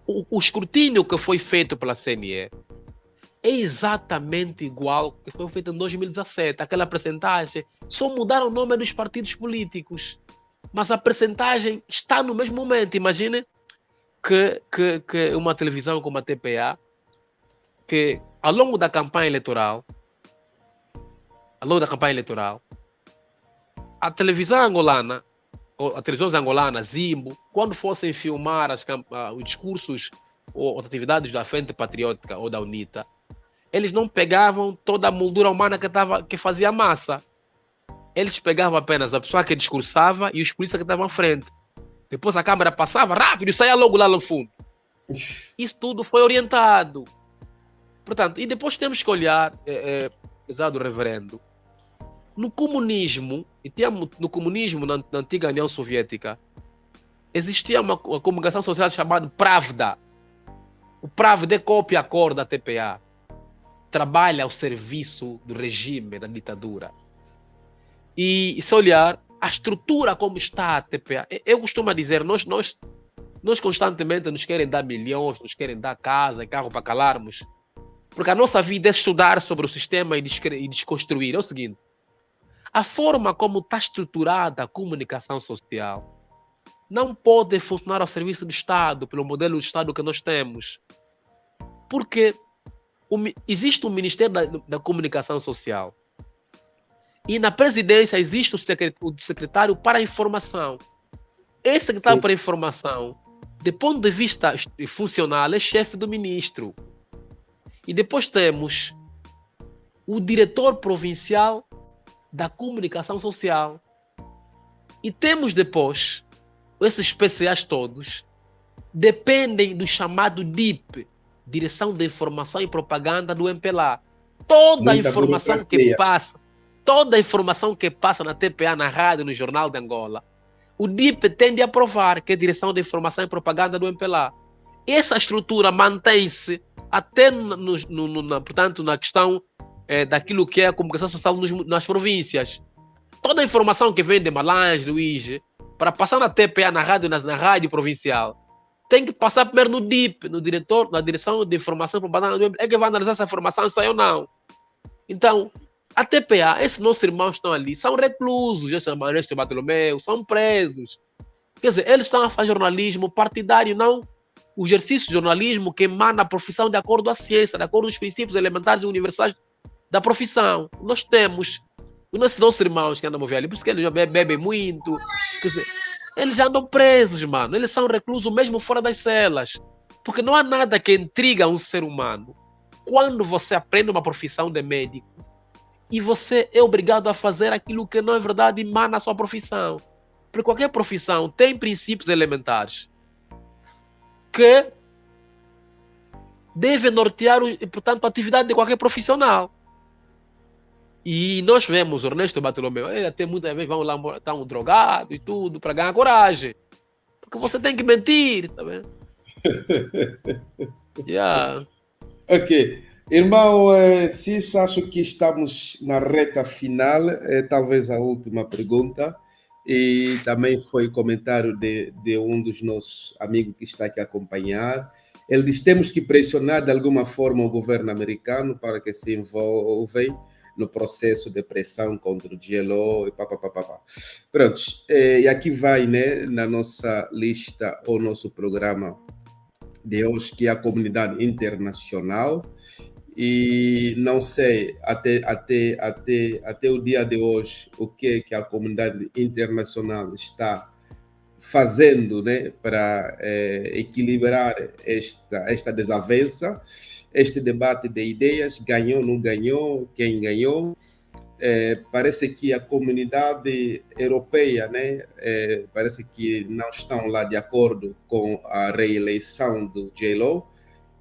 o escrutínio que foi feito pela CNE é exatamente igual que foi feito em 2017. Aquela percentagem, só mudaram o nome dos partidos políticos, mas a percentagem está no mesmo momento. Imagine que uma televisão como a TPA, que ao longo da campanha eleitoral, a televisão angolana, ou a televisão angolana, Zimbo, quando fossem filmar os discursos ou as atividades da Frente Patriótica ou da UNITA, eles não pegavam toda a moldura humana que fazia massa. Eles pegavam apenas a pessoa que discursava e os polícias que estavam à frente. Depois a câmera passava rápido e saía logo lá no fundo. Isso tudo foi orientado. Portanto, e depois temos que olhar, pesado reverendo, no comunismo, na antiga União Soviética, existia uma comunicação social chamada Pravda. O Pravda é cópia a cor da TPA. Trabalha ao serviço do regime, da ditadura. E se olhar a estrutura como está a TPA, eu costumo dizer, nós constantemente nos querem dar milhões, nos querem dar casa e carro para calarmos, porque a nossa vida é estudar sobre o sistema e desconstruir. É o seguinte, a forma como está estruturada a comunicação social não pode funcionar ao serviço do Estado, pelo modelo do Estado que nós temos. Porque existe um Ministério da Comunicação Social e na presidência existe o secretário para a informação. Esse secretário para a informação, do ponto de vista funcional, é chefe do ministro. E depois temos o diretor provincial da comunicação social. E temos depois, esses PCAs todos, dependem do chamado DIP, Direção de Informação e Propaganda do MPLA. Toda a informação que passa na TPA, na rádio, no Jornal de Angola, o DIP tende a aprovar, que é a Direção de Informação e Propaganda do MPLA. Essa estrutura mantém-se até, portanto, na questão daquilo que é a comunicação social nas províncias. Toda a informação que vem de Malange, Luís, para passar na TPA, na rádio provincial, tem que passar primeiro no DIP, na Direção de Informação e Propaganda do MPLA, é que vai analisar se a informação sai ou não. Então, a TPA, esses nossos irmãos estão ali, são reclusos, esse Ernesto Bartolomeu, são presos. Quer dizer, eles estão a fazer jornalismo partidário, não o exercício de jornalismo que emana a profissão de acordo à ciência, de acordo com os princípios elementares e universais da profissão. Nós temos os nossos irmãos que andam ali, por isso que eles já bebem muito. Quer dizer, eles já andam presos, mano. Eles são reclusos mesmo fora das celas. Porque não há nada que intriga um ser humano quando você aprende uma profissão de médico e você é obrigado a fazer aquilo que não é verdade e emana a sua profissão. Porque qualquer profissão tem princípios elementares que devem nortear, portanto, a atividade de qualquer profissional. E nós vemos o Ernesto Bartolomeu, ele até muitas vezes vão lá, tá um drogado e tudo, para ganhar coragem. Porque você tem que mentir, tá vendo? Yeah.
Ok. Irmão Cis, acho que estamos na reta final, talvez a última pergunta, e também foi comentário de um dos nossos amigos que está aqui a acompanhar. Ele diz: temos que pressionar de alguma forma o governo americano para que se envolvem no processo de pressão contra o GLO e papapá. Pronto, e aqui vai, né, na nossa lista, o nosso programa de hoje, que é a comunidade internacional. E não sei até o dia de hoje o que a comunidade internacional está fazendo, né, para equilibrar esta desavença, este debate de ideias, ganhou, não ganhou, quem ganhou. Parece que a comunidade europeia, né, parece que não estão lá de acordo com a reeleição do J-Lo.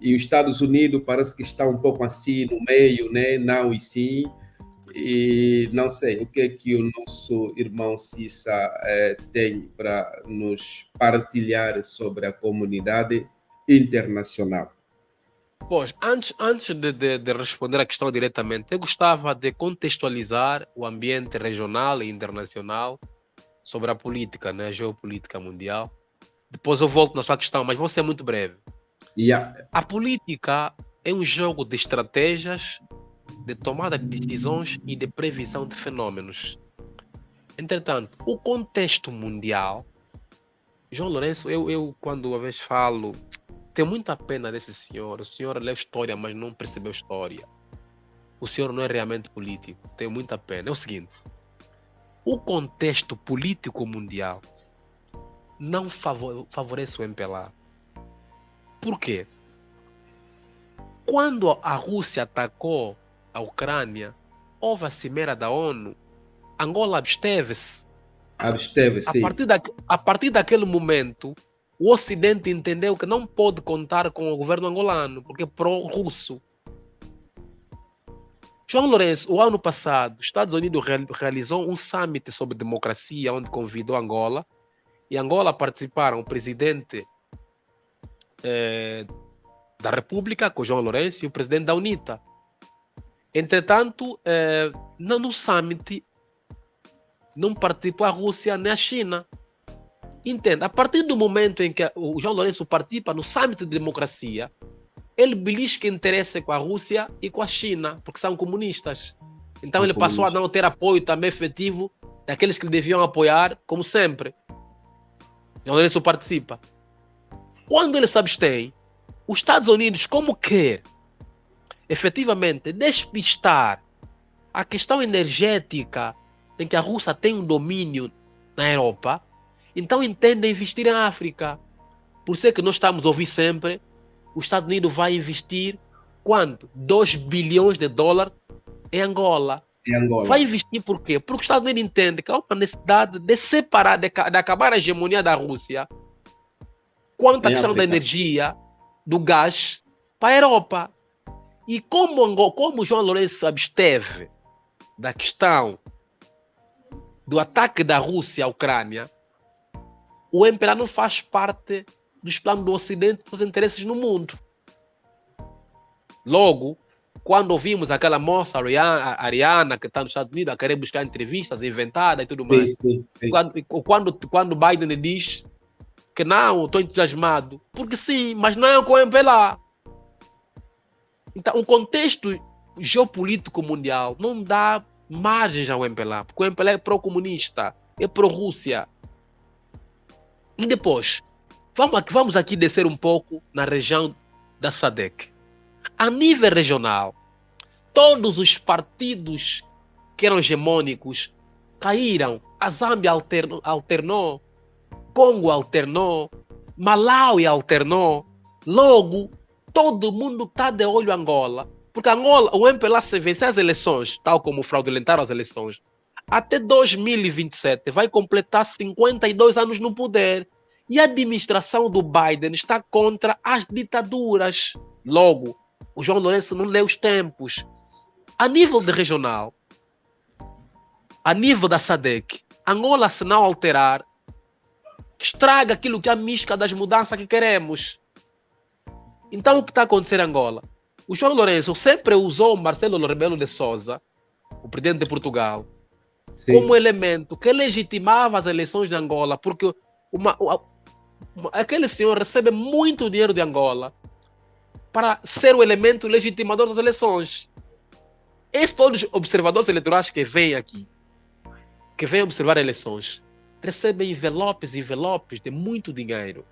E os Estados Unidos parece que está um pouco assim no meio, né? Não e sim. E não sei o que o nosso irmão Cissa tem para nos partilhar sobre a comunidade internacional.
Pois, antes de responder a questão diretamente, eu gostava de contextualizar o ambiente regional e internacional sobre a política, né? A geopolítica mundial. Depois eu volto na sua questão, mas vou ser muito breve.
Yeah.
A política é um jogo de estratégias, de tomada de decisões e de previsão de fenômenos. Entretanto, o contexto mundial, João Lourenço, eu quando a vez falo, tenho muita pena desse senhor. O senhor leu história, mas não percebeu história. O senhor não é realmente político. Tenho muita pena. É o seguinte: o contexto político mundial não favorece o MPLA. Por quê? Quando a Rússia atacou a Ucrânia, houve a cimeira da ONU, Angola absteve-se.
Absteve-se.
A partir daquele momento, o Ocidente entendeu que não pode contar com o governo angolano, porque é pró-russo. João Lourenço, o ano passado, os Estados Unidos realizou um summit sobre democracia, onde convidou Angola, e Angola participaram o presidente da República, com João Lourenço, e o presidente da UNITA. Entretanto, no summit não participou a Rússia nem a China. Entende? A partir do momento em que o João Lourenço participa no summit de democracia, ele belisca interesse com a Rússia e com a China, porque são comunistas. Então ele passou a não ter apoio também efetivo daqueles que deviam apoiar, como sempre. João Lourenço participa. Quando ele se abstém, os Estados Unidos, como quer efetivamente despistar a questão energética em que a Rússia tem um domínio na Europa, então entende investir em África. Por isso é que nós estamos a ouvir sempre, os Estados Unidos vai investir quanto? 2 bilhões de dólares em Angola. Vai investir por quê? Porque os Estados Unidos entendem que há uma necessidade de separar, de acabar a hegemonia da Rússia quanto à questão da energia, do gás, para a Europa. E como João Lourenço absteve da questão do ataque da Rússia à Ucrânia, o MPLA não faz parte dos planos do Ocidente, dos interesses no mundo. Logo, quando ouvimos aquela moça, Ariana, que está nos Estados Unidos, a querer buscar entrevistas inventadas e tudo mais,
sim.
Quando Biden diz que não, estou entusiasmado, porque sim, mas não é com o MPLA. Então, o contexto geopolítico mundial não dá margens ao MPLA, porque o MPLA é pró-comunista, é pró-Rússia. E depois, vamos aqui descer um pouco na região da SADC. A nível regional, todos os partidos que eram hegemônicos caíram. A Zâmbia alternou, Congo alternou, Malawi alternou. Logo, todo mundo está de olho em Angola, porque Angola, o MPLA, se vencer as eleições, tal como fraudulentaram as eleições, até 2027 vai completar 52 anos no poder. E a administração do Biden está contra as ditaduras. Logo, o João Lourenço não lê os tempos. A nível de regional, a nível da SADC, Angola, se não alterar, estraga aquilo que é a mística das mudanças que queremos. Então, o que está acontecendo em Angola? O João Lourenço sempre usou Marcelo Rebelo de Sousa, o presidente de Portugal, como elemento que legitimava as eleições de Angola, porque aquele senhor recebe muito dinheiro de Angola para ser o elemento legitimador das eleições. Esses todos os observadores eleitorais que vêm aqui, que vêm observar eleições, recebem envelopes de muito dinheiro.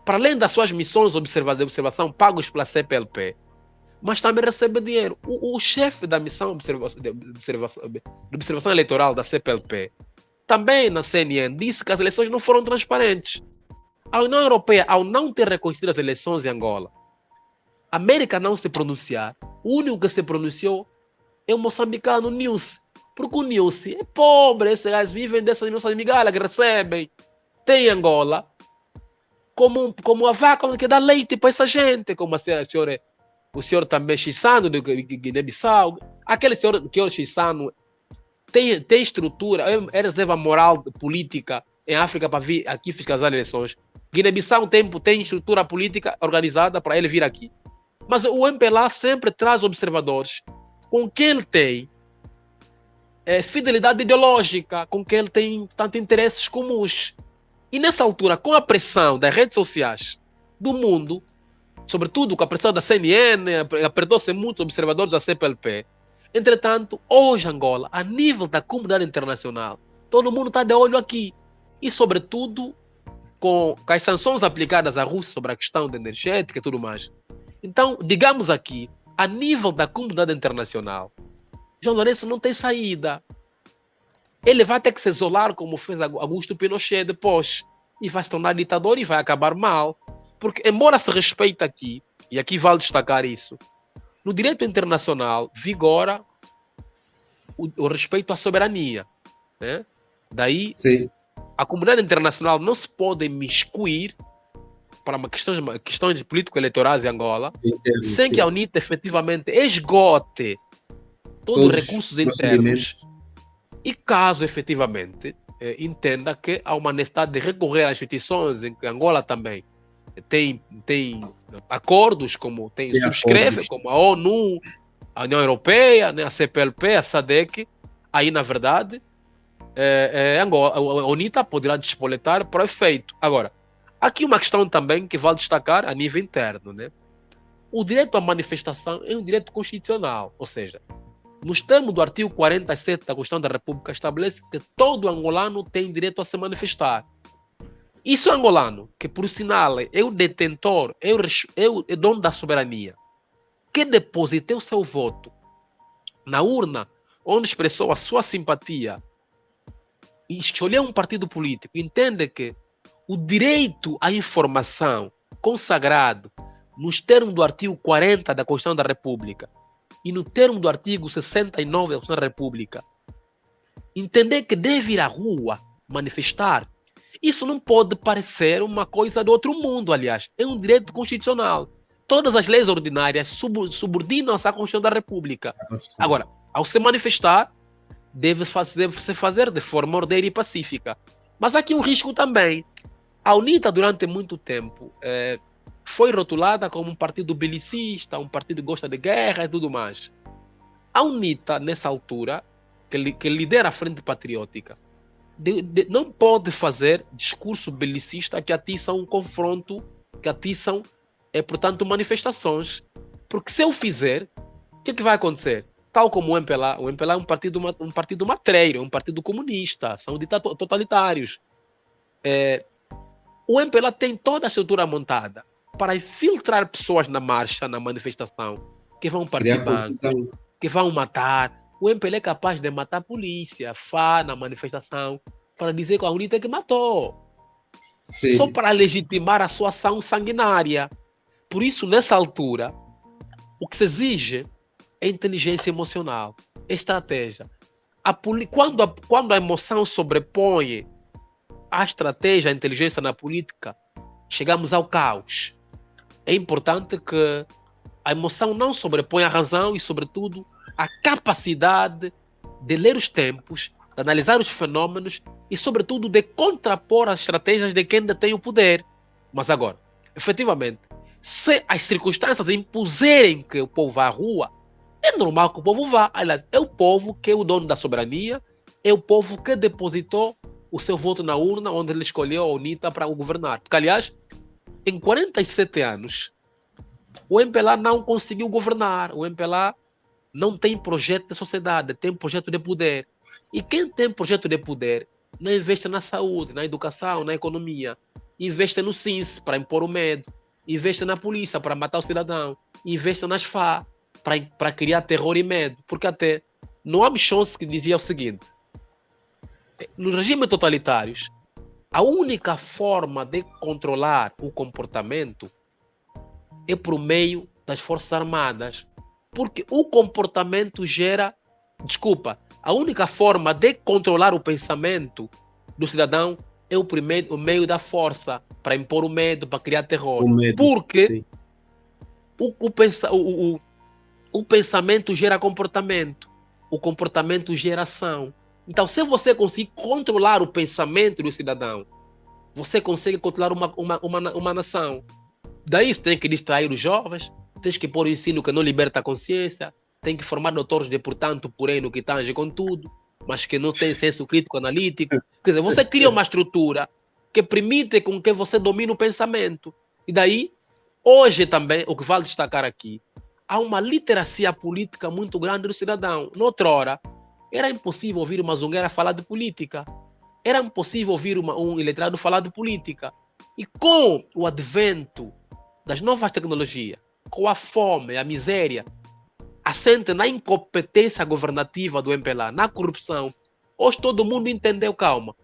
Para além das suas missões de observação pagos pela CPLP, mas também recebe dinheiro. O chefe da missão de observação eleitoral da CPLP, também na CNN, disse que as eleições não foram transparentes. A União Europeia, ao não ter reconhecido as eleições em Angola, a América não se pronunciar, o único que se pronunciou é o moçambicano Nilce, porque o Nilce é pobre, esses gajos vivem dessas nossas migalhas que recebem. Tem Angola como a vaca que dá leite para essa gente, como o senhor também Chissano de Guiné-Bissau, aquele senhor que é o Chissano tem estrutura, é reserva moral política em África para vir aqui fiscalizar eleições. Guiné-Bissau tem estrutura política organizada para ele vir aqui. Mas o MPLA sempre traz observadores com quem ele tem fidelidade ideológica, com quem ele tem tantos interesses comuns. E nessa altura, com a pressão das redes sociais do mundo, sobretudo com a pressão da CNN, apertou-se muitos observadores da CPLP. Entretanto, hoje Angola, a nível da comunidade internacional, todo mundo está de olho aqui. E sobretudo com as sanções aplicadas à Rússia sobre a questão da energética e tudo mais. Então, digamos aqui, a nível da comunidade internacional, João Lourenço não tem saída. ele vai ter que se isolar, como fez Augusto Pinochet depois, e vai se tornar ditador e vai acabar mal. Porque, embora se respeite aqui, e aqui vale destacar isso, no direito internacional vigora o respeito à soberania, né? Daí,
Sim.
a comunidade internacional não se pode imiscuir para questões político-eleitorais em Angola,
Entendo,
sem
sim.
que a UNITA efetivamente esgote todos os recursos internos. E caso efetivamente entenda que há uma necessidade de recorrer às instituições, em que Angola também tem acordos, como subscreve, como a ONU, a União Europeia, né, a CPLP, a SADC, aí na verdade Angola, a UNITA poderá despoletar para o efeito. Agora, aqui uma questão também que vale destacar a nível interno, né? O direito à manifestação é um direito constitucional, ou seja, nos termos do artigo 47 da Constituição da República estabelece que todo angolano tem direito a se manifestar. Isso é angolano, que por sinal é o detentor, é o dono da soberania, que depositou seu voto na urna, onde expressou a sua simpatia e escolheu um partido político, entende que o direito à informação consagrado nos termos do artigo 40 da Constituição da República e no termo do artigo 69 da Constituição da República, entender que deve ir à rua manifestar, isso não pode parecer uma coisa do outro mundo, aliás, é um direito constitucional. Todas as leis ordinárias subordinam-se à Constituição da República. Agora, ao se manifestar, deve-se fazer de forma ordeira e pacífica. Mas há aqui um risco também. A UNITA, durante muito tempo, foi rotulada como um partido belicista, um partido que gosta de guerra e tudo mais. A UNITA, nessa altura, que lidera a Frente Patriótica, não pode fazer discurso belicista que atiçam um confronto, que atiçam, portanto, manifestações. Porque se eu fizer, o que vai acontecer? Tal como o MPLA é um partido matreiro, é um partido comunista, são totalitários. O MPLA tem toda a estrutura montada para filtrar pessoas na marcha, na manifestação, que vão partir bancos, que vão matar. O MPLA é capaz de matar a polícia, na manifestação, para dizer que a UNITA é que matou. Sim. Só para legitimar a sua ação sanguinária. Por isso, nessa altura, o que se exige é inteligência emocional, estratégia. Quando a emoção sobrepõe a estratégia, a inteligência na política, chegamos ao caos. É importante que a emoção não sobreponha a razão e, sobretudo, a capacidade de ler os tempos, de analisar os fenômenos e, sobretudo, de contrapor as estratégias de quem detém o poder. Mas agora, efetivamente, se as circunstâncias impuserem que o povo vá à rua, é normal que o povo vá. Aliás, é o povo que é o dono da soberania, é o povo que depositou o seu voto na urna, onde ele escolheu a UNITA para o governar. Porque, aliás, em 47 anos, o MPLA não conseguiu governar. O MPLA não tem projeto de sociedade, tem projeto de poder. E quem tem projeto de poder não investe na saúde, na educação, na economia. Investe no SINS para impor o medo. Investe na polícia para matar o cidadão. Investe nas FA para criar terror e medo. Porque até Noam Chomsky dizia o seguinte: nos regimes totalitários, a única forma de controlar o comportamento é por meio das Forças Armadas. Porque o comportamento gera... a única forma de controlar o pensamento do cidadão é o meio da força, para impor o medo, para criar terror. Porque o pensamento gera comportamento, o comportamento gera ação. Então, se você conseguir controlar o pensamento do cidadão, você consegue controlar uma nação. Daí você tem que distrair os jovens, tem que pôr o ensino que não liberta a consciência, tem que formar doutores de portanto, porém, no que tange com tudo, mas que não tem senso crítico analítico. Quer dizer, você cria uma estrutura que permite com que você domine o pensamento. E daí, hoje também, o que vale destacar aqui, há uma literacia política muito grande do cidadão. Noutrora, era impossível ouvir uma zongueira falar de política. Era impossível ouvir um iletrado falar de política. E com o advento das novas tecnologias, com a fome, a miséria, assente na incompetência governativa do MPLA, na corrupção, Hoje todo mundo entendeu, calma.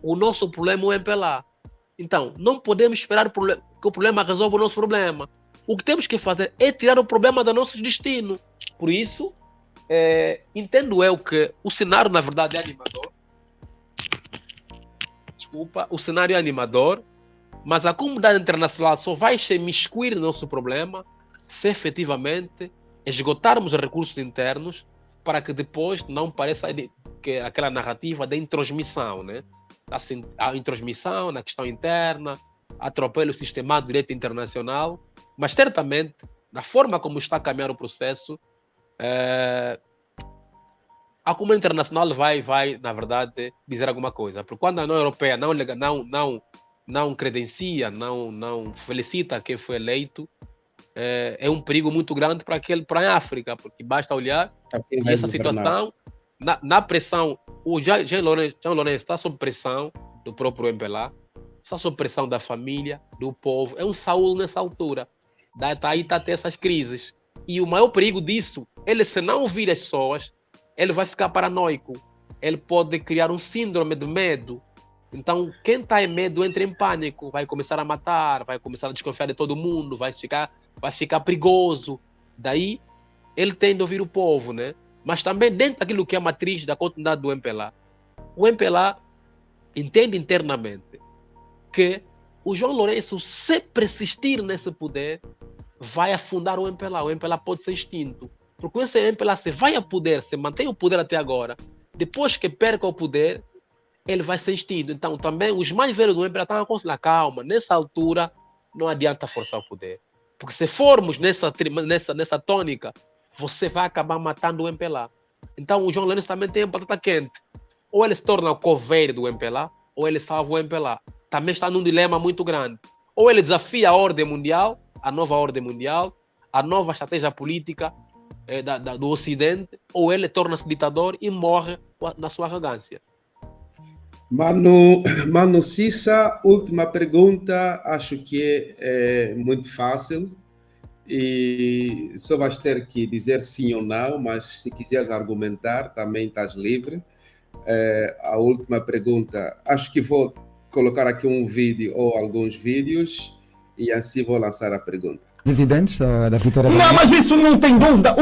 O nosso problema é o MPLA. Então, não podemos esperar que o problema resolva o nosso problema. O que temos que fazer é tirar o problema do nosso destino. Por isso, entendo eu que o cenário, na verdade, é animador. Desculpa, o cenário é animador, mas a comunidade internacional só vai se imiscuir no nosso problema se efetivamente esgotarmos os recursos internos para que depois não pareça que aquela narrativa da introsmissão, né? Assim, a introsmissão na questão interna, atropela o sistema de direito internacional, mas certamente, da forma como está a caminhar o processo, a comunidade internacional vai, na verdade, dizer alguma coisa. Porque quando a União Europeia não credencia, não felicita quem foi eleito, é um perigo muito grande para a África, porque basta olhar e essa situação, na pressão, o Jean Lourenço está sob pressão do próprio MPLA, está sob pressão da família, do povo, é um Saúl nessa altura, aí está a ter essas crises. E o maior perigo disso, ele se não ouvir as pessoas, ele vai ficar paranoico, ele pode criar um síndrome de medo. Então, quem está em medo entra em pânico, vai começar a matar, vai começar a desconfiar de todo mundo, vai ficar perigoso. Daí, ele tem de ouvir o povo, né? Mas também dentro daquilo que é a matriz da continuidade do MPLA, o MPLA entende internamente que o João Lourenço, se persistir nesse poder, vai afundar o MPLA. O MPLA pode ser extinto. Porque esse MPLA se vai a poder, se mantém o poder até agora, depois que perca o poder, ele vai ser extinto. Então, também, os mais velhos do MPLA estão a aconselhar, calma, nessa altura, não adianta forçar o poder. Porque se formos nessa tônica, você vai acabar matando o MPLA. Então, o João Lourenço também tem a batata quente. Ou ele se torna o coveiro do MPLA, ou ele salva o MPLA. Também está num dilema muito grande. Ou ele desafia a ordem mundial, a nova ordem mundial, a nova estratégia política do Ocidente, ou ele torna-se ditador e morre na sua arrogância.
Mano Cissa, última pergunta, acho que é muito fácil e só vais ter que dizer sim ou não, mas se quiseres argumentar também estás livre. A última pergunta, acho que vou colocar aqui um vídeo ou alguns vídeos e assim vou lançar a pergunta.
Evidentes da vitória.
Não, mas isso não tem dúvida.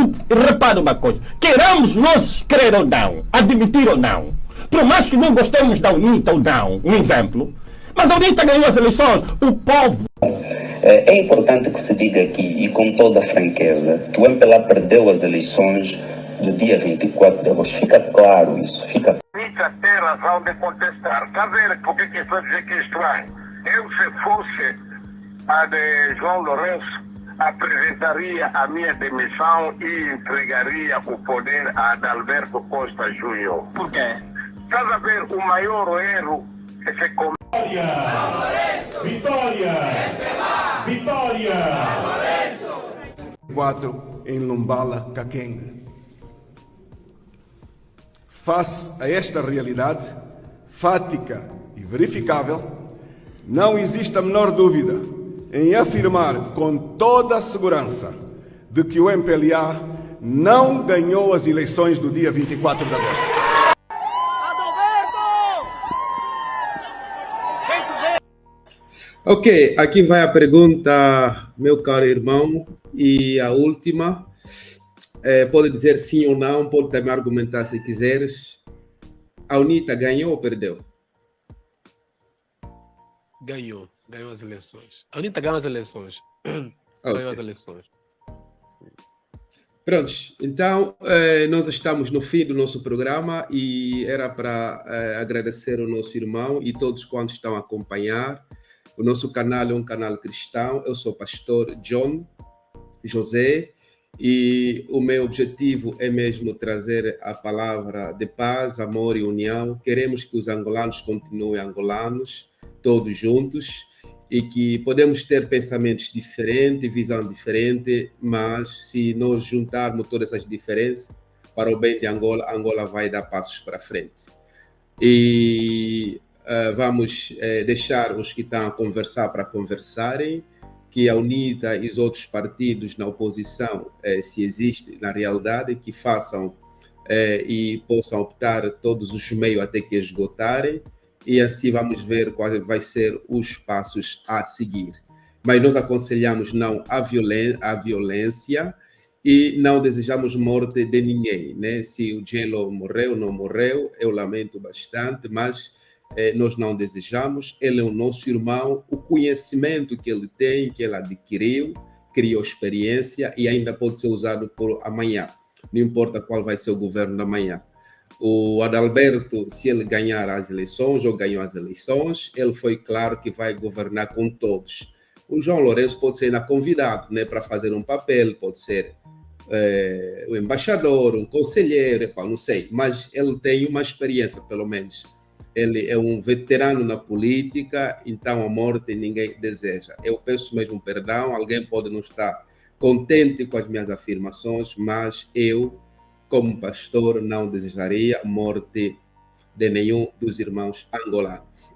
Repara uma coisa, queramos nós crer ou não, admitir ou não, por mais que não gostemos da UNITA ou não, um exemplo, mas a UNITA ganhou as eleições, o povo...
É importante que se diga aqui, e com toda a franqueza, que o MPLA perdeu as eleições do dia 24 de agosto. Fica claro isso, fica...
UNITA tem razão de contestar. Está vendo por que está dizendo que é estranho? Eu, se fosse a de João Lourenço, apresentaria a minha demissão e entregaria o poder a Adalberto Costa Júnior. Por quê? Estás a ver o maior erro que se comete?
Vitória! Vitória!
4 em Lumbala, Kakenga. Face a esta realidade fática e verificável, não existe a menor dúvida em afirmar com toda a segurança de que o MPLA não ganhou as eleições do dia 24 de agosto.
Ok, aqui vai a pergunta, meu caro irmão, e a última. Pode dizer sim ou não, pode também argumentar se quiseres. A UNITA ganhou ou perdeu?
Ganhou as eleições. A UNITA ganhou as eleições. Ganhou as eleições.
Prontos, então nós estamos no fim do nosso programa e era para agradecer ao nosso irmão e todos quantos estão a acompanhar. O nosso canal é um canal cristão, eu sou o pastor John José e o meu objetivo é mesmo trazer a palavra de paz, amor e união. Queremos que os angolanos continuem angolanos, todos juntos, e que podemos ter pensamentos diferentes, visão diferente, mas se nós juntarmos todas essas diferenças para o bem de Angola, Angola vai dar passos para frente. E vamos deixar os que estão a conversar para conversarem, que a UNITA e os outros partidos na oposição, se existe na realidade, que façam e possam optar todos os meios até que esgotarem, e assim vamos ver quais vai ser os passos a seguir. Mas nós aconselhamos não à violência e não desejamos morte de ninguém, né? Se o Gelo morreu, não morreu, eu lamento bastante, mas nós não desejamos. Ele é o nosso irmão, o conhecimento que ele tem, que ele adquiriu, criou experiência e ainda pode ser usado por amanhã. Não importa qual vai ser o governo da manhã. O Adalberto, se ele ganhar as eleições ou ganhou as eleições, ele foi claro que vai governar com todos. O João Lourenço pode ser ainda convidado, né, para fazer um papel, pode ser o embaixador, um conselheiro, não sei, mas ele tem uma experiência, pelo menos. Ele é um veterano na política, então a morte ninguém deseja. Eu peço mesmo perdão, alguém pode não estar contente com as minhas afirmações, mas eu, como pastor, não desejaria a morte de nenhum dos irmãos angolanos.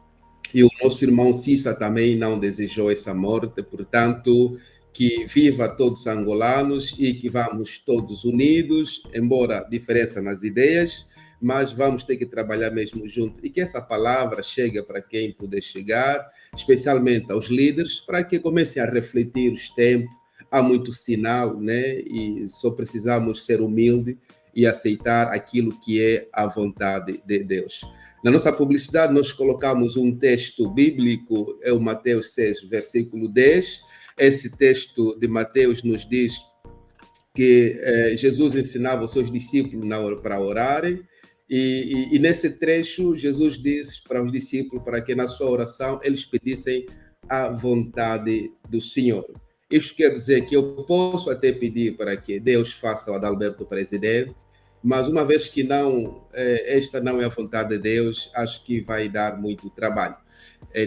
E o nosso irmão Cissa também não desejou essa morte, portanto, que viva todos os angolanos e que vamos todos unidos, embora diferença nas ideias, mas vamos ter que trabalhar mesmo junto e que essa palavra chegue para quem puder chegar, especialmente aos líderes, para que comecem a refletir os tempos. Há muito sinal, né? E só precisamos ser humildes e aceitar aquilo que é a vontade de Deus. Na nossa publicidade, nós colocamos um texto bíblico, é o Mateus 6, versículo 10. Esse texto de Mateus nos diz que Jesus ensinava os seus discípulos para orarem, e nesse trecho, Jesus diz para os discípulos para que na sua oração eles pedissem a vontade do Senhor. Isso quer dizer que eu posso até pedir para que Deus faça o Adalberto presidente, mas uma vez que esta não é a vontade de Deus, acho que vai dar muito trabalho.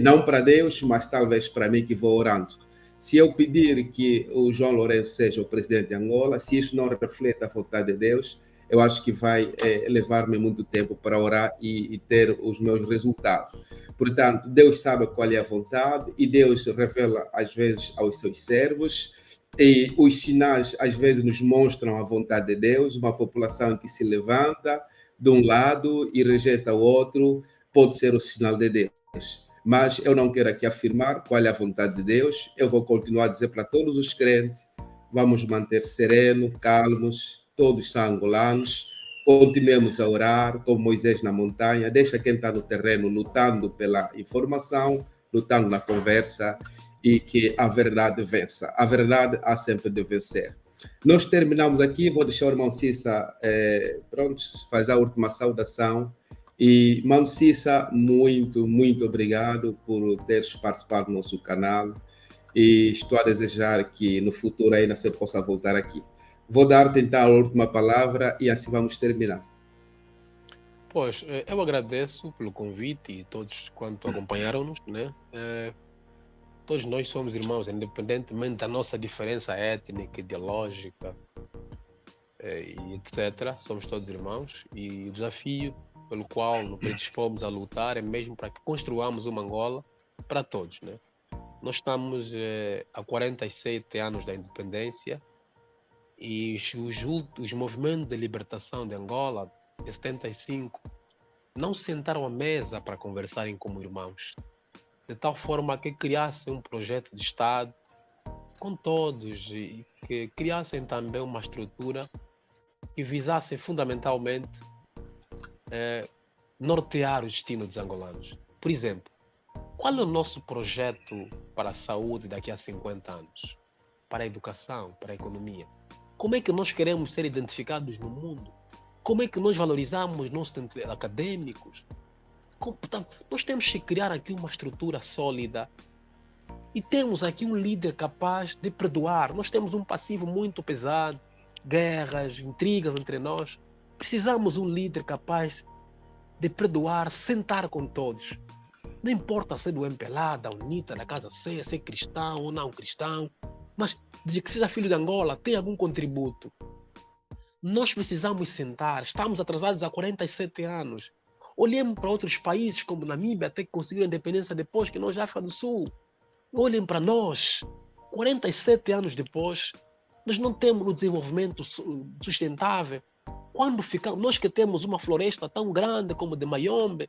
Não para Deus, mas talvez para mim que vou orando. Se eu pedir que o João Lourenço seja o presidente de Angola, se isso não reflete a vontade de Deus, eu acho que vai levar-me muito tempo para orar e ter os meus resultados. Portanto, Deus sabe qual é a vontade e Deus revela às vezes aos seus servos, e os sinais às vezes nos mostram a vontade de Deus. Uma população que se levanta de um lado e rejeita o outro pode ser o sinal de Deus. Mas eu não quero aqui afirmar qual é a vontade de Deus. Eu vou continuar a dizer para todos os crentes, vamos manter sereno, calmos, todos são angolanos, continuemos a orar como Moisés na montanha, deixa quem está no terreno lutando pela informação, lutando na conversa, e que a verdade vença. A verdade há sempre de vencer. Nós terminamos aqui, vou deixar o irmão Cissa pronto, faz a última saudação. E, irmão Cissa, muito, muito obrigado por teres participado do nosso canal, e estou a desejar que no futuro ainda você possa voltar aqui. Vou dar então a última palavra e assim vamos terminar.
Pois, eu agradeço pelo convite e todos quanto acompanharam-nos, né? Todos nós somos irmãos, independentemente da nossa diferença étnica, ideológica, e etc. Somos todos irmãos, e o desafio pelo qual nos predispomos a lutar é mesmo para que construamos uma Angola para todos, né? Nós estamos há 47 anos da independência, e os movimentos de libertação de Angola, de 75, não sentaram à mesa para conversarem como irmãos, de tal forma que criassem um projeto de Estado com todos e que criassem também uma estrutura que visasse fundamentalmente nortear o destino dos angolanos. Por exemplo, qual é o nosso projeto para a saúde daqui a 50 anos? Para a educação, para a economia? Como é que nós queremos ser identificados no mundo? Como é que nós valorizamos nossos acadêmicos? Nós temos que criar aqui uma estrutura sólida e temos aqui um líder capaz de perdoar. Nós temos um passivo muito pesado, guerras, intrigas entre nós. Precisamos de um líder capaz de perdoar, sentar com todos. Não importa ser do MPLA, da UNITA, da Casa C, ser cristão ou não cristão, mas desde que seja filho de Angola, tem algum contributo. Nós precisamos sentar, estamos atrasados há 47 anos. Olhemos para outros países como Namíbia, até que conseguiram a independência depois que nós, África do Sul. Olhem para nós, 47 anos depois, nós não temos o desenvolvimento sustentável. Quando ficamos, nós que temos uma floresta tão grande como de Mayombe,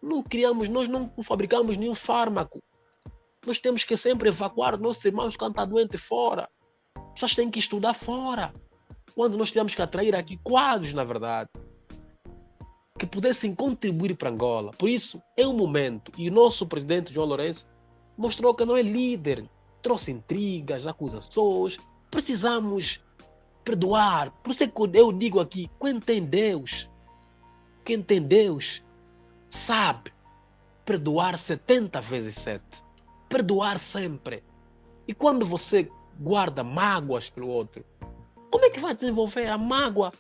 nós não fabricamos nenhum fármaco. Nós temos que sempre evacuar nossos irmãos quando estão doentes fora. As pessoas têm que estudar fora. Quando nós temos que atrair aqui quadros, na verdade, que pudessem contribuir para Angola. Por isso, é um momento. E o nosso presidente João Lourenço mostrou que não é líder. Trouxe intrigas, acusações. Precisamos perdoar. Por isso é que eu digo aqui, quem tem Deus sabe perdoar 70 vezes 7. Perdoar sempre. E quando você guarda mágoas pelo outro, como é que vai desenvolver? A mágoa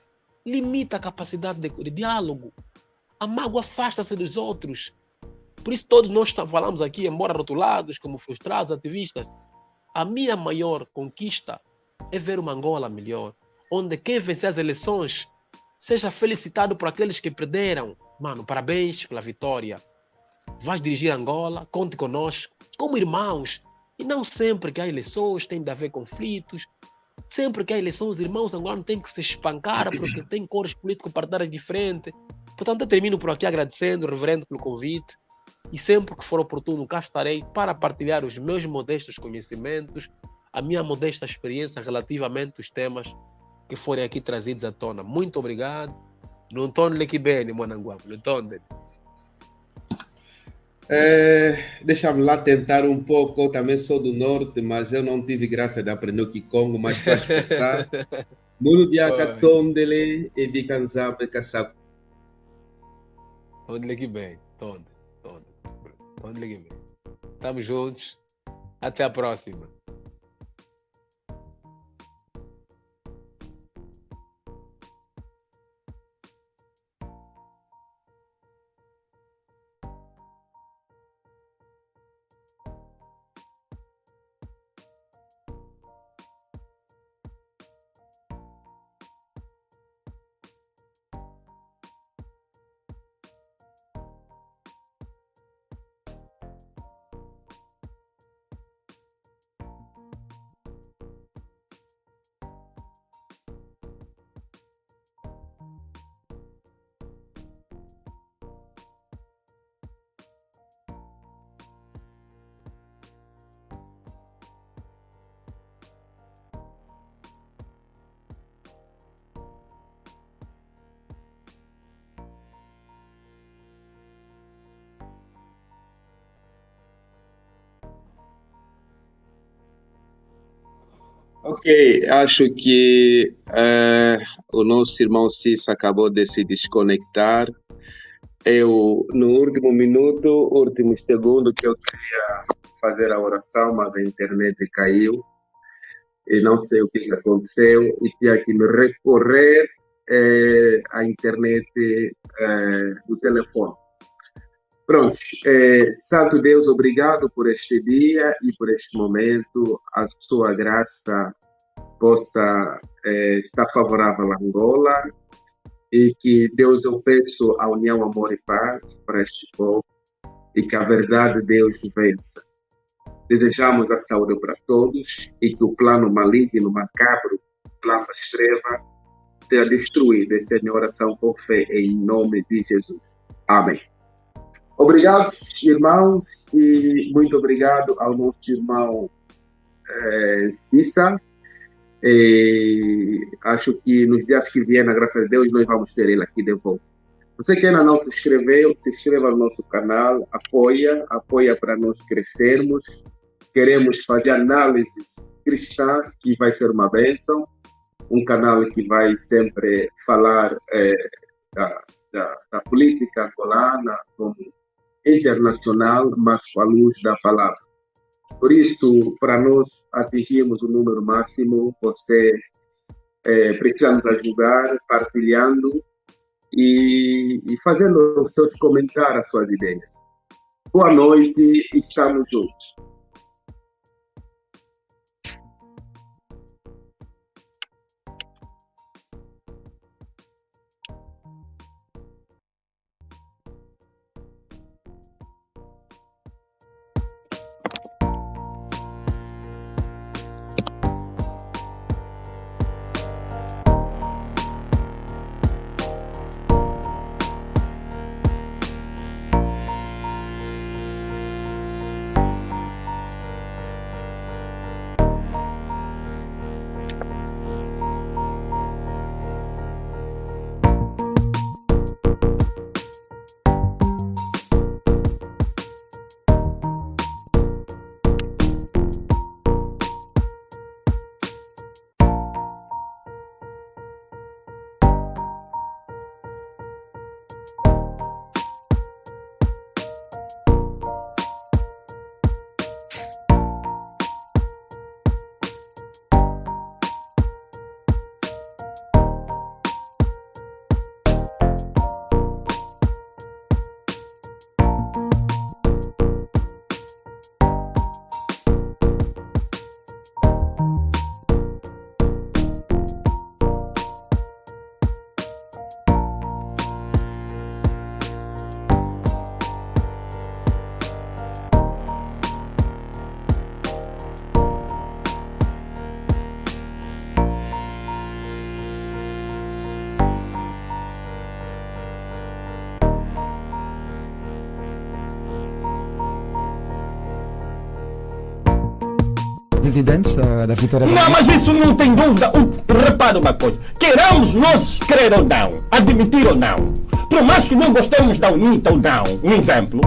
limita a capacidade de diálogo. A mágoa afasta-se dos outros. Por isso todos nós falamos aqui, embora rotulados como frustrados, ativistas, a minha maior conquista é ver uma Angola melhor, onde quem vencer as eleições seja felicitado por aqueles que perderam. Mano, parabéns pela vitória. Vais dirigir Angola, conte conosco, como irmãos. E não sempre que há eleições tem de haver conflitos. Sempre que há eleições, os irmãos angolanos têm que se espancar porque têm cores político-partidárias diferentes. Portanto, eu termino por aqui agradecendo o reverendo pelo convite. E sempre que for oportuno, cá estarei para partilhar os meus modestos conhecimentos, a minha modesta experiência relativamente aos temas que forem aqui trazidos à tona. Muito obrigado. Não estou aqui bem, Mwananguamu. Não estou.
Deixa-me lá tentar um pouco. Também sou do norte, mas eu não tive graça de aprender o Kikongo, mas para esforçar. Muno diaka tondele e bikanzabe kasaku.
Tonde aqui bem. Tonde aqui bem. Estamos juntos. Até a próxima.
Ok, acho que o nosso irmão Cissa acabou de se desconectar. Eu, no último minuto, último segundo, que eu queria fazer a oração, mas a internet caiu. E não sei o que aconteceu. E tinha que me recorrer à internet do telefone. Pronto, Santo Deus, obrigado por este dia e por este momento. A sua graça possa estar favorável a Angola e que Deus, eu peço a união, amor e paz para este povo e que a verdade de Deus vença. Desejamos a saúde para todos e que o plano maligno, macabro, plano das trevas, seja destruído. Esta é a minha oração com fé em nome de Jesus. Amém. Obrigado, irmãos, e muito obrigado ao nosso irmão Cissa. Acho que nos dias que vierem, na graça de Deus, nós vamos ter ele aqui de volta. Você que ainda não se inscreveu, se inscreva no nosso canal, apoia para nós crescermos. Queremos fazer análise cristã, que vai ser uma bênção. Um canal que vai sempre falar da política angolana como internacional, mas com a luz da palavra. Por isso, para nós atingirmos o número máximo, você precisa nos ajudar partilhando e fazendo os seus comentários, as suas ideias. Boa noite e estamos juntos.
evidentes da vitória.
Não, mas isso não tem dúvida. Repara uma coisa. Queramos nós crer ou não, admitir ou não, por mais que não gostemos da UNITA ou não, um exemplo,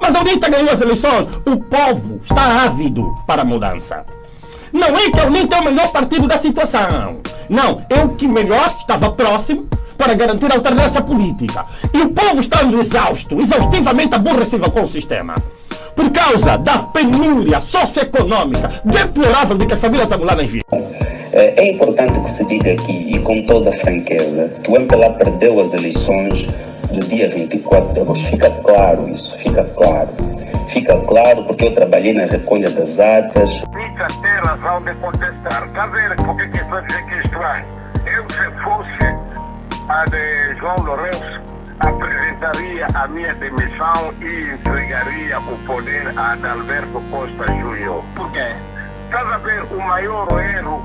mas a UNITA ganhou as eleições. O povo está ávido para a mudança. Não é que a UNITA é o melhor partido da situação. Não, é o que melhor estava próximo para garantir a alternância política. E o povo está exaustivamente aborrecido com o sistema. Por causa da penúria socioeconômica deplorável de que as famílias angolanas vivem.
É importante que se diga aqui, e com toda franqueza, que o MPLA perdeu as eleições do dia 24 de agosto. Fica claro isso, fica claro. Fica claro porque eu trabalhei na recolha das atas.
Fica tem razão de contestar. Está vendo por que estou a dizer que é estranho? Eu, se fosse a de João Lourenço, apresentaria a minha demissão e entregaria o poder a Adalberto Costa Júnior. Por quê? Estás a ver o maior erro?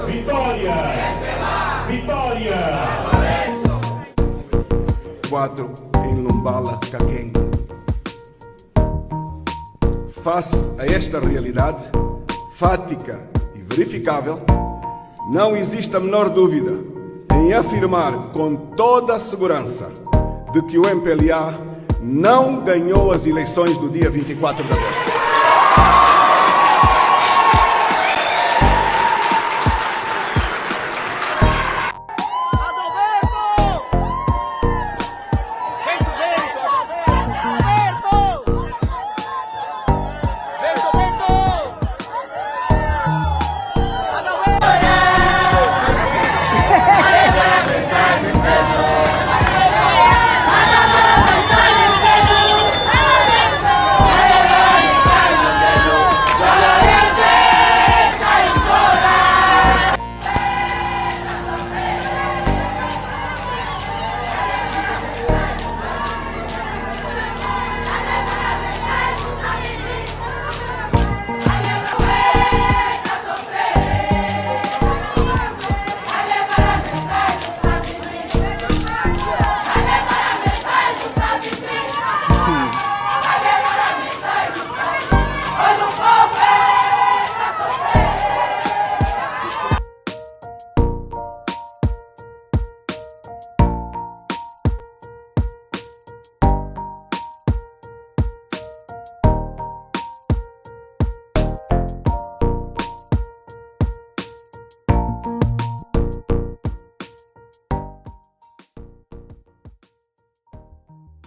Vitória! Vitória!
4 em Lumbala, Kakenga. Face a esta realidade fática e verificável, não existe a menor dúvida em afirmar com toda a segurança de que o MPLA não ganhou as eleições do dia 24 de agosto.